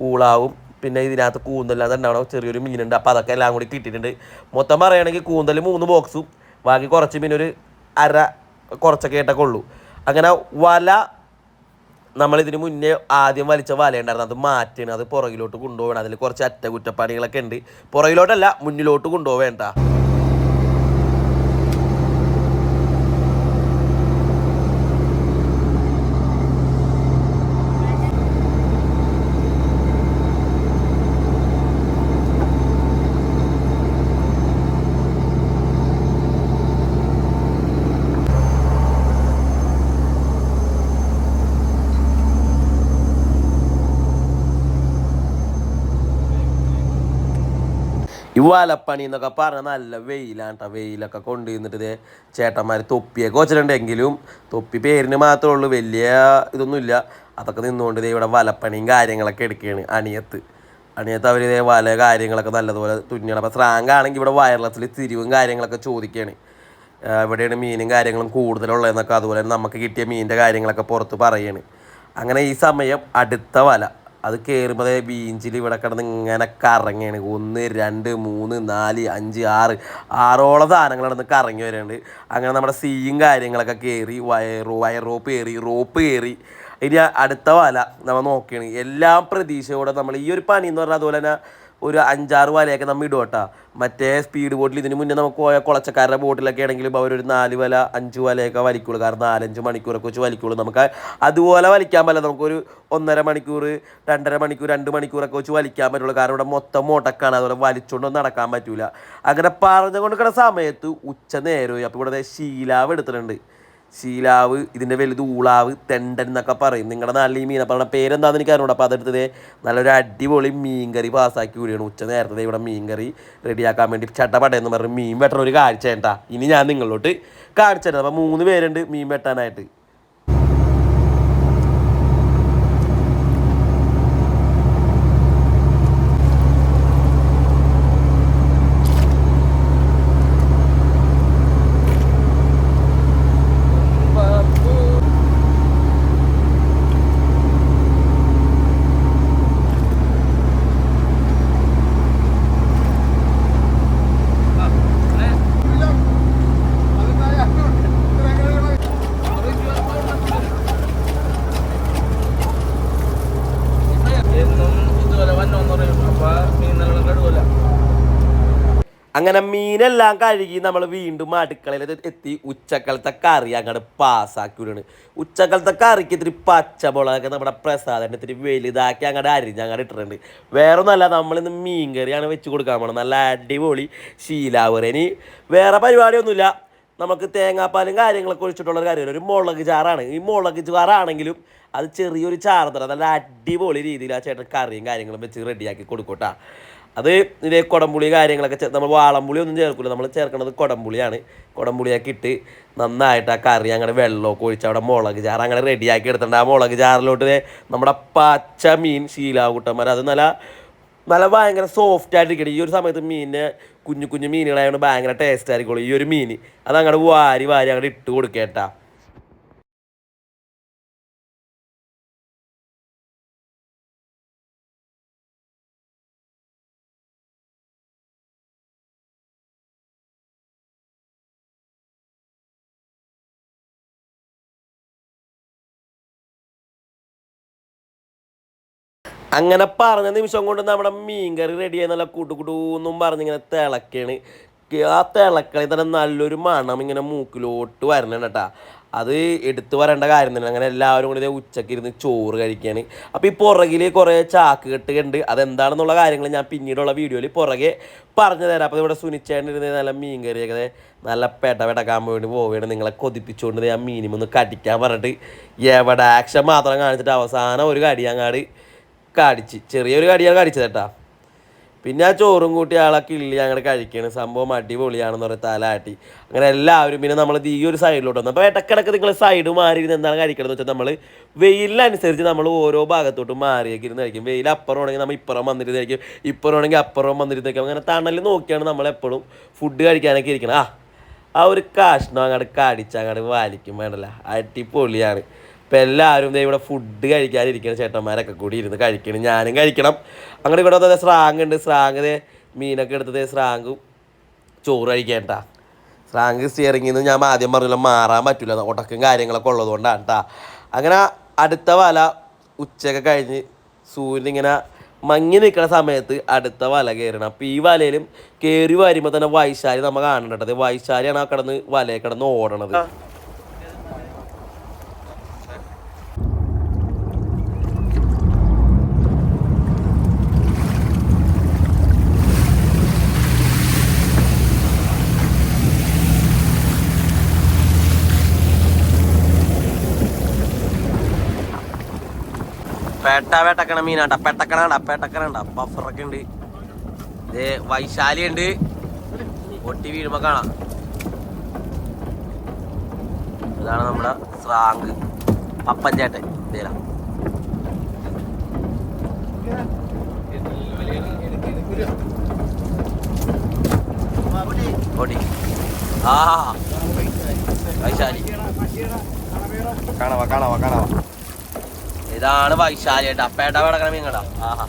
ഊളാവും പിന്നെ ഇതിനകത്ത് കൂന്തല്ലാതെ ഉണ്ടാവണം ചെറിയൊരു മീനുണ്ട്. അപ്പോൾ അതൊക്കെ എല്ലാം കൂടി കിട്ടിയിട്ടുണ്ട്. മൊത്തം പറയുകയാണെങ്കിൽ കൂന്തൽ 3 ബോക്സും ബാക്കി കുറച്ച് പിന്നെ ഒരു അര കുറച്ചൊക്കെ ആയിട്ടൊക്കെ ഉള്ളൂ. അങ്ങനെ വല നമ്മളിതിന് മുന്നേ ആദ്യം വലിച്ച വലയുണ്ടായിരുന്നു, അത് മാറ്റണം, അത് പുറകിലോട്ട് കൊണ്ടുപോകണം. അതിൽ കുറച്ച് അറ്റകുറ്റപ്പണികളൊക്കെ ഉണ്ട്. പുറകിലോട്ടല്ല, മുന്നിലോട്ട് കൊണ്ടുപോവേണ്ട. ഈ വലപ്പണി എന്നൊക്കെ പറഞ്ഞാൽ നല്ല വെയിലാണ് കേട്ടോ. വെയിലൊക്കെ കൊണ്ടുവന്നിട്ട് ചേട്ടന്മാർ തൊപ്പിയൊക്കെ വെച്ചിട്ടുണ്ടെങ്കിലും തൊപ്പി പേരിന് മാത്രമേ ഉള്ളൂ, വലിയ ഇതൊന്നുമില്ല. അതൊക്കെ നിന്നുകൊണ്ട് ഇവിടെ വലപ്പണിയും കാര്യങ്ങളൊക്കെ എടുക്കുകയാണ്. അണിയത്ത് അവർ വല കാര്യങ്ങളൊക്കെ നല്ലതുപോലെ തുന്നിയാണ്. അപ്പോൾ സ്രാങ്ക് ആണെങ്കിൽ ഇവിടെ വയർലെസ്സിൽ തിരിവും കാര്യങ്ങളൊക്കെ ചോദിക്കുകയാണ്, എവിടെയാണ് മീനും കാര്യങ്ങളും കൂടുതലുള്ളതെന്നൊക്കെ. അതുപോലെ തന്നെ നമുക്ക് കിട്ടിയ മീനിൻ്റെ കാര്യങ്ങളൊക്കെ പുറത്ത് പറയുകയാണ്. അങ്ങനെ ഈ സമയം അടുത്ത വല അത് കയറുമ്പോൾ ബീഞ്ചിൽ ഇവിടെ കിടന്ന് ഇങ്ങനെ കറങ്ങുകയാണ്. 1 2 3 4 5 6 സാധനങ്ങൾ കിടന്ന് കറങ്ങി വരുന്നുണ്ട്. അങ്ങനെ നമ്മുടെ സീയും കാര്യങ്ങളൊക്കെ കയറി, വയർ റോപ്പ് കയറി. ഇനി അടുത്ത വല നമ്മൾ നോക്കുകയാണ്. എല്ലാം പ്രതീക്ഷയോടെ നമ്മൾ ഈ ഒരു പണി എന്ന് പറഞ്ഞാൽ അതുപോലെ തന്നെ ഒരു 5-6 വലയൊക്കെ നമ്മൾ ഇടും കേട്ടോ. മറ്റേ സ്പീഡ് ബോട്ടിൽ ഇതിന് മുന്നേ നമുക്ക് പോയ കുളച്ചക്കാരുടെ ബോട്ടിലൊക്കെ ആണെങ്കിലും അവരൊരു 4 വല 5 വലയൊക്കെ വലിക്കുള്ളൂ. കാരണം 4-5 മണിക്കൂറൊക്കെ വെച്ച് വലിക്കുള്ളൂ. നമുക്ക് അതുപോലെ വലിക്കാൻ പറ്റില്ല. നമുക്കൊരു 1.5 മണിക്കൂർ 2.5 മണിക്കൂർ 2 മണിക്കൂറൊക്കെ വെച്ച് വലിക്കാൻ പറ്റുള്ളൂ. കാരണം ഇവിടെ മൊത്തം മുടക്കാണ്, അതുപോലെ വലിച്ചുകൊണ്ടൊന്നും നടക്കാൻ പറ്റൂല. അങ്ങനെ പറഞ്ഞു കൊണ്ടിരിക്കുന്ന സമയത്ത് ഉച്ച നേരമായി. അപ്പോൾ ഇവിടെ ശീലാവ് എടുത്തിട്ടുണ്ട്. ശീലാവ്, ഇതിൻ്റെ വലുത് ഊളാവ്, തെണ്ടൻ എന്നൊക്കെ പറയും. നിങ്ങളുടെ നാട്ടിൽ ഈ മീനെ പറഞ്ഞ പേരെന്താണെന്ന് എനിക്ക് അറിഞ്ഞൂടാ. അപ്പോൾ അതെടുത്തത് നല്ലൊരു അടിപൊളി മീൻകറി പാസ്സാക്കി വിടുകയാണ്. ഉച്ച നേരത്തെ ഇവിടെ മീൻകറി റെഡിയാക്കാൻ വേണ്ടി ചട്ടപ്പടയെന്ന് പറഞ്ഞ് മീൻ വെട്ടണ ഒരു കാഴ്ച കേട്ടാ. ഇനി ഞാൻ നിങ്ങളോട്ട് കാണിച്ചു തരുന്നത്. അപ്പോൾ 3 പേരുണ്ട് മീൻ വെട്ടാനായിട്ട്. അങ്ങനെ മീനെല്ലാം കഴുകി നമ്മൾ വീണ്ടും അടുക്കളയിൽ എത്തി. ഉച്ചക്കാലത്തെ കറി അങ്ങോട്ട് പാസ്സാക്കി വിടുകയാണ്. ഉച്ചക്കാലത്തെ കറിക്ക് ഇത്തിരി പച്ചമുളകൊക്കെ നമ്മുടെ പ്രസാദത്തിന് ഇത്തിരി വലുതാക്കി അങ്ങോട്ട് അരിഞ്ഞ് അങ്ങോട്ട് ഇട്ടിട്ടുണ്ട്. വേറെ ഒന്നല്ല, നമ്മളിന്ന് മീൻ കറിയാണ് വെച്ച് കൊടുക്കാൻ പോകണം. നല്ല അടിപൊളി ശീലാവറി. ഇനി വേറെ പരിപാടിയൊന്നുമില്ല. നമുക്ക് തേങ്ങാപ്പാലും കാര്യങ്ങളൊക്കെ ഒഴിച്ചിട്ടുള്ളൊരു കാര്യമില്ല, ഒരു മുളക് ചാറാണ്. ഈ മുളക് ചാറാണെങ്കിലും അത് ചെറിയൊരു ചാറ് തരാം. നല്ല അടിപൊളി രീതിയിൽ ആ ചേട്ടൻ കറിയും കാര്യങ്ങളും വെച്ച് റെഡിയാക്കി കൊടുക്കൂട്ടാ. അത് ഇതിൻ്റെ കുടംപുളി കാര്യങ്ങളൊക്കെ നമ്മൾ വാളംപുളി ഒന്നും ചേർക്കില്ല, നമ്മൾ ചേർക്കുന്നത് കുടംപുളിയാണ്. കുടംപുളിയൊക്കെ ഇട്ട് നന്നായിട്ട് ആ കറി അങ്ങനെ വെള്ളമൊക്കെ ഒഴിച്ച് അവിടെ മുളക് ചാറ് അങ്ങനെ റെഡിയാക്കി എടുത്തിട്ടുണ്ട്. ആ മുളക് ചാറിലോട്ട് നമ്മുടെ പച്ച മീൻ ശീലാകൂട്ടന്മാർ അത് നല്ല ഭയങ്കര സോഫ്റ്റ് ആയിട്ടിരിക്കണം. ഈ ഒരു സമയത്ത് മീനിനെ കുഞ്ഞു കുഞ്ഞു മീനുകളായതുകൊണ്ട് ഭയങ്കര ടേസ്റ്റ് ആയിരിക്കുള്ളൂ. ഈ ഒരു മീൻ അത് അങ്ങോട്ട് വാരി അങ്ങോട്ട് ഇട്ട് കൊടുക്കേട്ടാ. അങ്ങനെ പറഞ്ഞ നിമിഷം കൊണ്ട് നമ്മുടെ മീൻകറി റെഡിയായി നല്ല കൂട്ടുകൂട്ടൂന്നും പറഞ്ഞിങ്ങനെ തിളക്കാണ്. ആ തിളക്കളി തന്നെ നല്ലൊരു മണം ഇങ്ങനെ മൂക്കിലോട്ട് വരണുണ്ട് കേട്ടാ. അത് എടുത്തു പറയേണ്ട കാര്യം തന്നെ. അങ്ങനെ എല്ലാവരും കൂടി ഉച്ചയ്ക്ക് ഇരുന്ന് ചോറ് കഴിക്കുകയാണ്. അപ്പോൾ ഈ പുറകിൽ കുറേ ചാക്ക് കെട്ടുകയുണ്ട്. അതെന്താണെന്നുള്ള കാര്യങ്ങൾ ഞാൻ പിന്നീടുള്ള വീഡിയോയിൽ പുറകെ പറഞ്ഞു തരാം. അപ്പോൾ ഇവിടെ സുനിച്ചേണ്ടിരുന്നത് നല്ല മീൻ കറിയൊക്കെ നല്ല പെടക്കാൻ വേണ്ടി പോവുകയാണ്. നിങ്ങളെ കൊതിപ്പിച്ചുകൊണ്ട് ഞാൻ മീനിമൊന്ന് കടിക്കാൻ പറഞ്ഞിട്ട് എവിടെ ആക്ഷൻ മാത്രം കാണിച്ചിട്ട് അവസാനം ഒരു കടിയങ്ങാട് കടിച്ച്, ചെറിയൊരു കടിയാണ് കടിച്ചത് കേട്ടാ. പിന്നെ ആ ചോറും കൂട്ടി ആളെ കിള്ളി അങ്ങനെ കഴിക്കുകയാണ്. സംഭവം അടിപൊളിയാണെന്ന് പറയും തലാട്ടി. അങ്ങനെ എല്ലാവരും പിന്നെ നമ്മൾ ഈ ഒരു സൈഡിലോട്ട് വന്നു. അപ്പോൾ ഇടക്കിടക്ക് നിങ്ങൾ സൈഡ് മാറിയിരുന്ന് എന്താണ് കഴിക്കണമെന്ന് വെച്ചാൽ നമ്മൾ വെയിലിനനുസരിച്ച് നമ്മൾ ഓരോ ഭാഗത്തോട്ടും മാറിയൊക്കെ ഇരുന്ന് കഴിക്കും. വെയിൽ അപ്പുറമാണെങ്കിൽ നമ്മൾ ഇപ്പുറം വന്നിരുന്ന് കഴിക്കും, ഇപ്പുറമാണെങ്കിൽ അപ്പുറം വന്നിരുന്ന് കഴിക്കും. അങ്ങനെ തണൽ നോക്കിയാണ് നമ്മളെപ്പോഴും ഫുഡ് കഴിക്കാനൊക്കെ ഇരിക്കണം. ആ ഒരു കഷ്ണം അങ്ങോട്ട് കടിച്ചങ്ങോട്ട് വലിക്കും വേണ്ടല്ല, അടിപൊളിയാണ്. ഇപ്പം എല്ലാവരും ഇവിടെ ഫുഡ് കഴിക്കാനിരിക്കുന്ന ചേട്ടന്മാരൊക്കെ കൂടി ഇരുന്ന് കഴിക്കണം, ഞാനും കഴിക്കണം. അങ്ങോട്ട് ഇവിടെ വന്നത് സ്രാങ്ക് ഉണ്ട്, സ്രാങ്ക് മീനൊക്കെ എടുത്തത് സ്രാങ്കും ചോറ് കഴിക്കേണ്ട. സ്രാങ്ക് സ്റ്റിയറിങ്ങിൽ നിന്ന് ഞാൻ ആദ്യം പറഞ്ഞല്ലോ മാറാൻ പറ്റില്ല, ഉടക്കും കാര്യങ്ങളൊക്കെ ഉള്ളതുകൊണ്ടാണ് കേട്ടോ. അങ്ങനെ അടുത്ത വല ഉച്ചയൊക്കെ കഴിഞ്ഞ് സൂര്യൻ ഇങ്ങനെ മങ്ങി നിൽക്കുന്ന സമയത്ത് അടുത്ത വല കയറണം. അപ്പോൾ ഈ വലയിലും കയറി വരുമ്പോൾ തന്നെ വൈശാലി നമ്മൾ കാണേണ്ടത്. വൈശാലിയാണ് ആ കിടന്ന് വലയെ കിടന്ന് ഓടണത്. പെട്ടക്കണ മീനാട്ടാ, പെട്ടക്കണ ബഫറൊക്കെ ഉണ്ട്. ഇത് വൈശാലി ഉണ്ട്, പൊട്ടി വീഴുമ്പോ കാണാം. ഇതാണ് നമ്മുടെ സ്രാങ്ക് പപ്പഞ്ചേട്ടൻ. ഇതേല പൊട്ടി ആ വൈശാലി കാണാവാ. ഇതാണ് വൈശാലി കേട്ടാ, പേട്ട കിടക്കണ മീൻ കേട്ടാ. ആഹാ,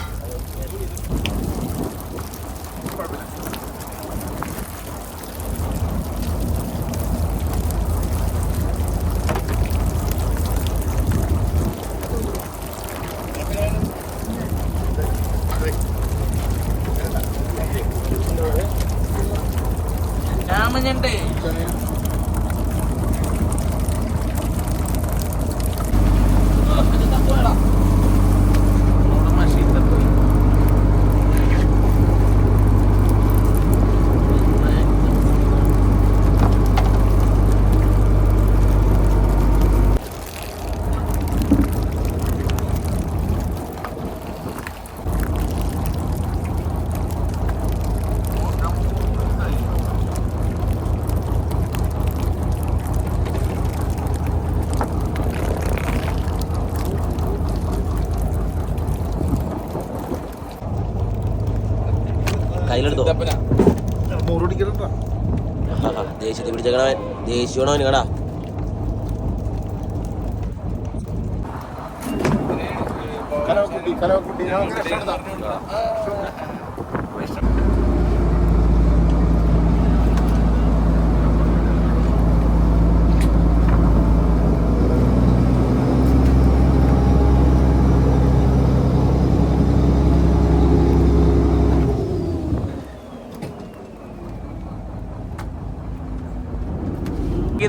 രാമഞ്ഞണ്ടേ കയ്യിലെടുത്തോ. ദേശീയത്തിൽ പിടിച്ചേക്കണവൻ, ദേശീയമാണോ അവന് കടാ.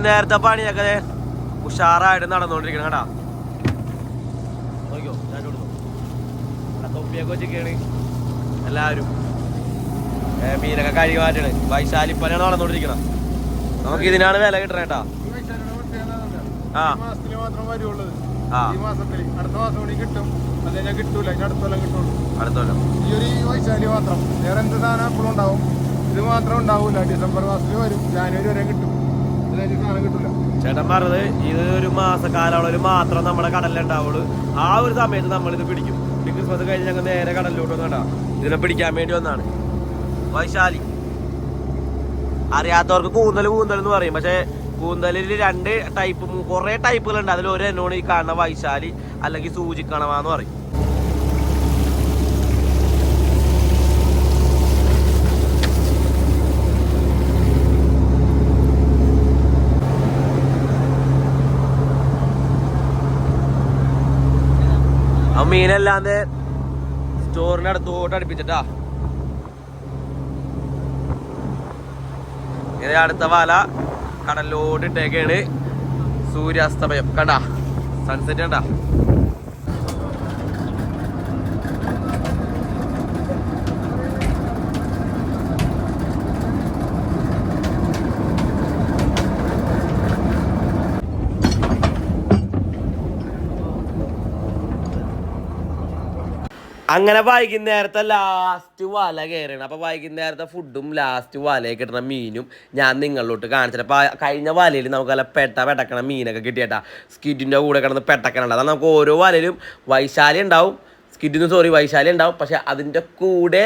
നേരത്തെ പണിയൊക്കെ ഉഷാറായിട്ട് നടന്നുകൊണ്ടിരിക്കണം കേട്ടാ. നോക്കിയോ, ഞാൻ തൊപ്പിയൊക്കെ വെച്ചിരിക്കുകയാണ് എല്ലാവരും. മീനൊക്കെ കഴുകി മാറ്റണ്. വൈശാലിപ്പനാണ് നടന്നുകൊണ്ടിരിക്കണം. നമുക്ക് ഇതിനാണ് വില കിട്ടണ കേട്ടാ. അടുത്തോലം ഈ ഒരു വൈശാലി മാത്രം, വേറെ എന്ത് സാധനം എപ്പോഴും ഉണ്ടാവും, ഇത് മാത്രം ഉണ്ടാവൂല. ഡിസംബർ മാസത്തിൽ വരും, ജാനുവരി വരെ കിട്ടും, സാധനം കിട്ടൂല. ചേട്ടൻ പറഞ്ഞത് ഇത് ഒരു മാസക്കാലയളവിൽ മാത്രം നമ്മുടെ കടലിലുണ്ടാവുള്ളൂ. ആ ഒരു സമയത്ത് നമ്മളിത് പിടിക്കും. ക്രിസ്മസ് കഴിഞ്ഞ് ഞങ്ങൾ നേരെ കടലിലോട്ട് വന്നേട്ടാ, ഇതിനെ പിടിക്കാൻ വേണ്ടി വന്നാണ്. വൈശാലി അറിയാത്തവർക്ക് കൂന്തൽ എന്ന് പറയും. പക്ഷെ കൂന്തലിൽ രണ്ട് ടൈപ്പ്, കുറെ ടൈപ്പുകളുണ്ട്. അതിൽ ഒരു എന്നോട് ഈ കാണുന്ന വൈശാലി അല്ലെങ്കിൽ സൂചിക്കണമാന്ന് പറയും. മീനല്ലാതെ സ്റ്റോറിന്റെ അടുത്തോട്ട് അടുപ്പിച്ചിട്ടാ. ഇത് അടുത്ത വല കടലിലോട്ട് ഇട്ടേക്കാണ്. സൂര്യാസ്തമയം കണ്ടാ, സൺസെറ്റ് കണ്ടാ. അങ്ങനെ വൈകുന്നേരത്തെ ലാസ്റ്റ് വല കയറണം. അപ്പോൾ വൈകുന്നേരത്തെ ഫുഡും ലാസ്റ്റ് വലയൊക്കെ കിട്ടുന്ന മീനും ഞാൻ നിങ്ങളിലോട്ട് കാണിച്ചിട്ട്. അപ്പോൾ കഴിഞ്ഞ വലയിൽ നമുക്ക് നല്ല പെട്ടക്കണ മീനൊക്കെ കിട്ടിയേട്ടാ. സ്കിഡിൻ്റെ കൂടെ കിടന്ന് പെട്ടക്കണുണ്ട്. അതാണ് നമുക്ക് ഓരോ വലയിലും വൈശാലി ഉണ്ടാവും, വൈശാലി ഉണ്ടാവും. പക്ഷെ അതിൻ്റെ കൂടെ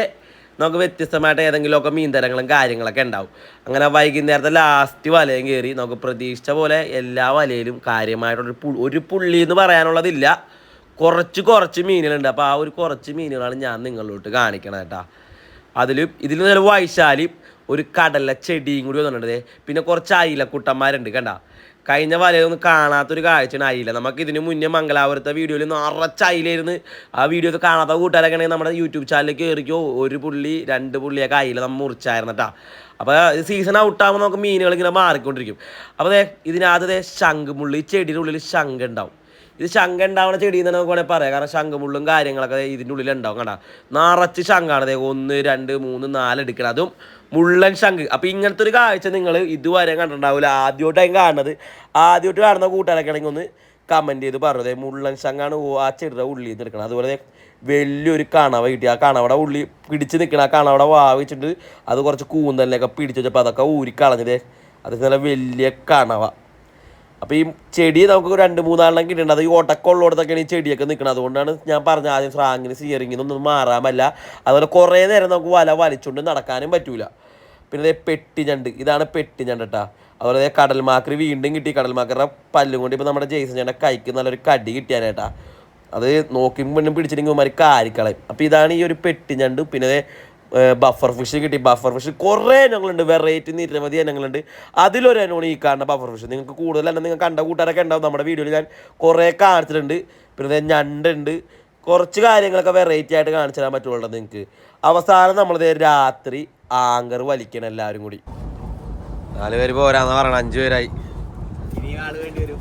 നമുക്ക് വ്യത്യസ്തമായിട്ട് ഏതെങ്കിലുമൊക്കെ മീൻതരങ്ങളും കാര്യങ്ങളൊക്കെ ഉണ്ടാവും. അങ്ങനെ വൈകുന്നേരത്തെ ലാസ്റ്റ് വലയും കയറി നമുക്ക് പ്രതീക്ഷിച്ച പോലെ എല്ലാ വലയിലും കാര്യമായിട്ടൊരു പുള്ളി എന്ന് പറയാനുള്ളതില്ല. കുറച്ച് മീനുകളുണ്ട്. അപ്പോൾ ആ ഒരു കുറച്ച് മീനുകളാണ് ഞാൻ നിങ്ങളിലോട്ട് കാണിക്കണത് കേട്ടോ. ഇതിൽ നല്ല വൈശാലി ഒരു കടല ചെടിയും കൂടി വന്നിട്ടുണ്ട്. പിന്നെ കുറച്ച് അയിലക്കുട്ടന്മാരുണ്ട് കണ്ട. കഴിഞ്ഞ വലയൊന്നും കാണാത്തൊരു കാഴ്ചയാണ് അയില. നമുക്ക് ഇതിന് മുന്നേ മംഗലാപുരത്തെ വീഡിയോയിൽ നിറച്ച് അയിലായിരുന്നു. ആ വീഡിയോ കാണാത്ത കൂട്ടുകാരൊക്കെ ആണെങ്കിൽ നമ്മുടെ യൂട്യൂബ് ചാനലിൽ കയറിക്കോ, 1 പുള്ളി 2 പുള്ളിയൊക്കെ അയില നമ്മൾ മുറിച്ചായിരുന്നു കേട്ടോ. അപ്പോൾ സീസൺ ഔട്ടാകുമ്പോൾ നമുക്ക് മീനുകൾ ഇങ്ങനെ മാറിക്കൊണ്ടിരിക്കും. അപ്പോൾ ഇതിനകത്ത് ശംഖുമുള്ളി ചെടിയുടെ ഉള്ളിൽ ശംഖ് ഉണ്ടാവും. ഇത് ശംഖ ഉണ്ടാവുന്ന ചെടി എന്ന് നമുക്ക് വേണമെങ്കിൽ പറയാം. കാരണം ശംഖുമുള്ളും കാര്യങ്ങളൊക്കെ ഇതിൻ്റെ ഉള്ളിൽ ഉണ്ടാവും കണ്ട. നിറച്ച് ശംഖാണ് 1 2 3 4 എടുക്കണം. അതും മുള്ളൻ ശംഖ്. അപ്പോൾ ഇങ്ങനത്തെ ഒരു കാഴ്ച നിങ്ങൾ ഇതുവരെ കണ്ടിട്ടുണ്ടാവില്ല. ആദ്യമായിട്ടാണ് കാണുന്നത്. ആദ്യമായിട്ട് കാണുന്ന കൂട്ടുകാരൊക്കെ ആണെങ്കിൽ ഒന്ന് കമൻറ്റ് ചെയ്ത് പറഞ്ഞത് മുള്ളൻ ശംഖാണ് ആ ചെടിയുടെ ഉള്ളിൽ നിന്ന് എടുക്കണം. അതുപോലെ വലിയൊരു കണവ കിട്ടി. ആ കണവയുടെ ഉള്ളി പിടിച്ച് നിൽക്കണം. ആ കണവയുടെ വാവിച്ചിട്ട് അത് കുറച്ച് കൂന്തലിനൊക്കെ പിടിച്ച് വെച്ചപ്പോൾ അതൊക്കെ ഊരിക്കളഞ്ഞത്. അത് നല്ല വലിയ കണവ. അപ്പോൾ ഈ ചെടി നമുക്ക് 2-3 കിട്ടുന്നുണ്ട്. അത് ഈ ഓട്ടക്കുള്ളടത്തൊക്കെയാണ് ഈ ചെടിയൊക്കെ നിൽക്കുന്നത്. അതുകൊണ്ടാണ് ഞാൻ പറഞ്ഞ ആദ്യം സ്രാങ്ങിന് സിയറിങ്ങിനൊന്നും മാറാമല്ല. അതുപോലെ കുറേ നേരം നമുക്ക് വലിച്ചുകൊണ്ട് നടക്കാനും പറ്റൂല. പിന്നെ പെട്ടിഞ്ഞണ്ട്, ഇതാണ് പെട്ടിഞ്ഞണ്ട് കേട്ടോ. അതുപോലെ കടൽമാക്രി വീണ്ടും കിട്ടി. കടൽമാക്കരുടെ പല്ലും കൊണ്ട് ഇപ്പോൾ നമ്മുടെ ജെയ്സൺ ചേട്ടൻ്റെ കൈക്ക് നല്ലൊരു കടി കിട്ടിയാനേട്ടാ. അത് നോക്കി പെണ്ണും പിടിച്ചിട്ടുണ്ടെങ്കിൽ ഉമാരി കാരിക്കളയും. അപ്പോൾ ഇതാണ് ഈ ഒരു പെട്ടിഞ്ഞണ്ട്. പിന്നെ ബഫർ ഫിഷ് കിട്ടി. ബഫർ ഫിഷ് കുറേ ഇനങ്ങളുണ്ട്, വെറൈറ്റി നിരവധി ഇനങ്ങളുണ്ട്. അതിലൊരു ഇനമാണ് ഈ കാണുന്ന ബഫർ ഫിഷ്. നിങ്ങൾക്ക് കൂടുതൽ തന്നെ നിങ്ങൾ കണ്ട കൂട്ടുകാരൊക്കെ ഉണ്ടാവും. നമ്മുടെ വീഡിയോയിൽ ഞാൻ കുറേ കാണിച്ചിട്ടുണ്ട്. പിന്നെ ഞണ്ടുണ്ട്. കുറച്ച് കാര്യങ്ങളൊക്കെ വെറൈറ്റി ആയിട്ട് കാണിച്ചു തരാൻ പറ്റുള്ളൂ നിങ്ങൾക്ക്. അവസാനം നമ്മളിത് രാത്രി ആങ്കർ വലിക്കണം എല്ലാവരും കൂടി. 4 പേര് പോരാന്ന് പറയണം. 5 പേരായി. ഇനി ആള് വേണ്ടി വരും.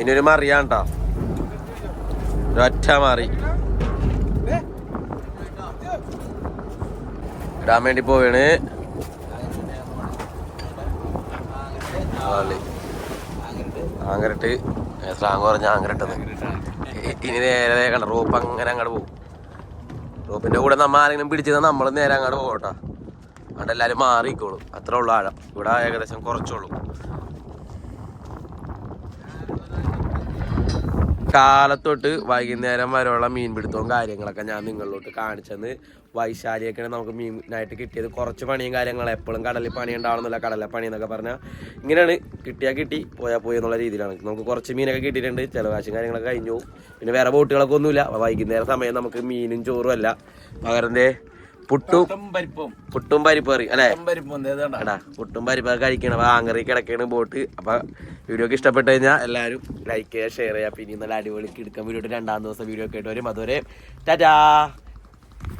ഇനിയൊരു മറിയാൻ കേട്ടോ. ഒരൊറ്റ മാറി ഇടാൻ വേണ്ടി പോവാണ്. ആങ്കരട്ട് സ്രാങ് പറഞ്ഞ ആങ്കരട്ടത്. ഇനി നേരെ കണ്ട റോപ്പ് അങ്ങനെ അങ്ങോട്ട് പോകും. റോപ്പിന്റെ കൂടെ നമ്മൾ ആരെങ്കിലും പിടിച്ചത് നമ്മൾ നേരെ അങ്ങോട്ട് പോകട്ടോ. അവിടെ എല്ലാവരും മാറിക്കോളും. അത്രേ ഉള്ളൂ ആഴം. ഇവിടെ ഏകദേശം കുറച്ചുള്ളൂ. കാലത്തൊട്ട് വൈകുന്നേരം വരെയുള്ള മീൻപിടുത്തവും കാര്യങ്ങളൊക്കെ ഞാൻ നിങ്ങളിലോട്ട് കാണിച്ചെന്ന്. വൈശാലിയൊക്കെയാണ് നമുക്ക് മീനായിട്ട് കിട്ടിയത്. കുറച്ച് പണിയും കാര്യങ്ങളും എപ്പോഴും കടലിൽ പണി ഉണ്ടാവണമെന്നില്ല. കടലിലെ പണി എന്നൊക്കെ പറഞ്ഞാൽ ഇങ്ങനെയാണ്. കിട്ടിയാൽ കിട്ടി, പോയാൽ പോയി എന്നുള്ള രീതിയിലാണ്. നമുക്ക് കുറച്ച് മീനൊക്കെ കിട്ടിയിട്ടുണ്ട്. ചിലവാശും കാര്യങ്ങളൊക്കെ കഴിഞ്ഞു. പിന്നെ വേറെ ബോട്ടുകളൊക്കെ ഒന്നുമില്ല. വൈകുന്നേരം സമയം നമുക്ക് മീനും ചോറും അല്ല, പകരം പുട്ടും പരിപ്പ് കറി അല്ലേ. പുട്ടും പരിപ്പ് കഴിക്കണം. ആങ്കറി കിടക്കാണ് ബോട്ട്. അപ്പൊ വീഡിയോക്ക് ഇഷ്ടപ്പെട്ട് കഴിഞ്ഞാൽ എല്ലാവരും ലൈക്ക് ചെയ്യുക, ഷെയർ ചെയ്യുക. പിന്നെ നല്ല അടിപൊളി കിടക്കാൻ വീഡിയോ 2ാം ദിവസം വീഡിയോ ഒക്കെ ആയിട്ട് വരും. അതുവരെ ടാറ്റാ.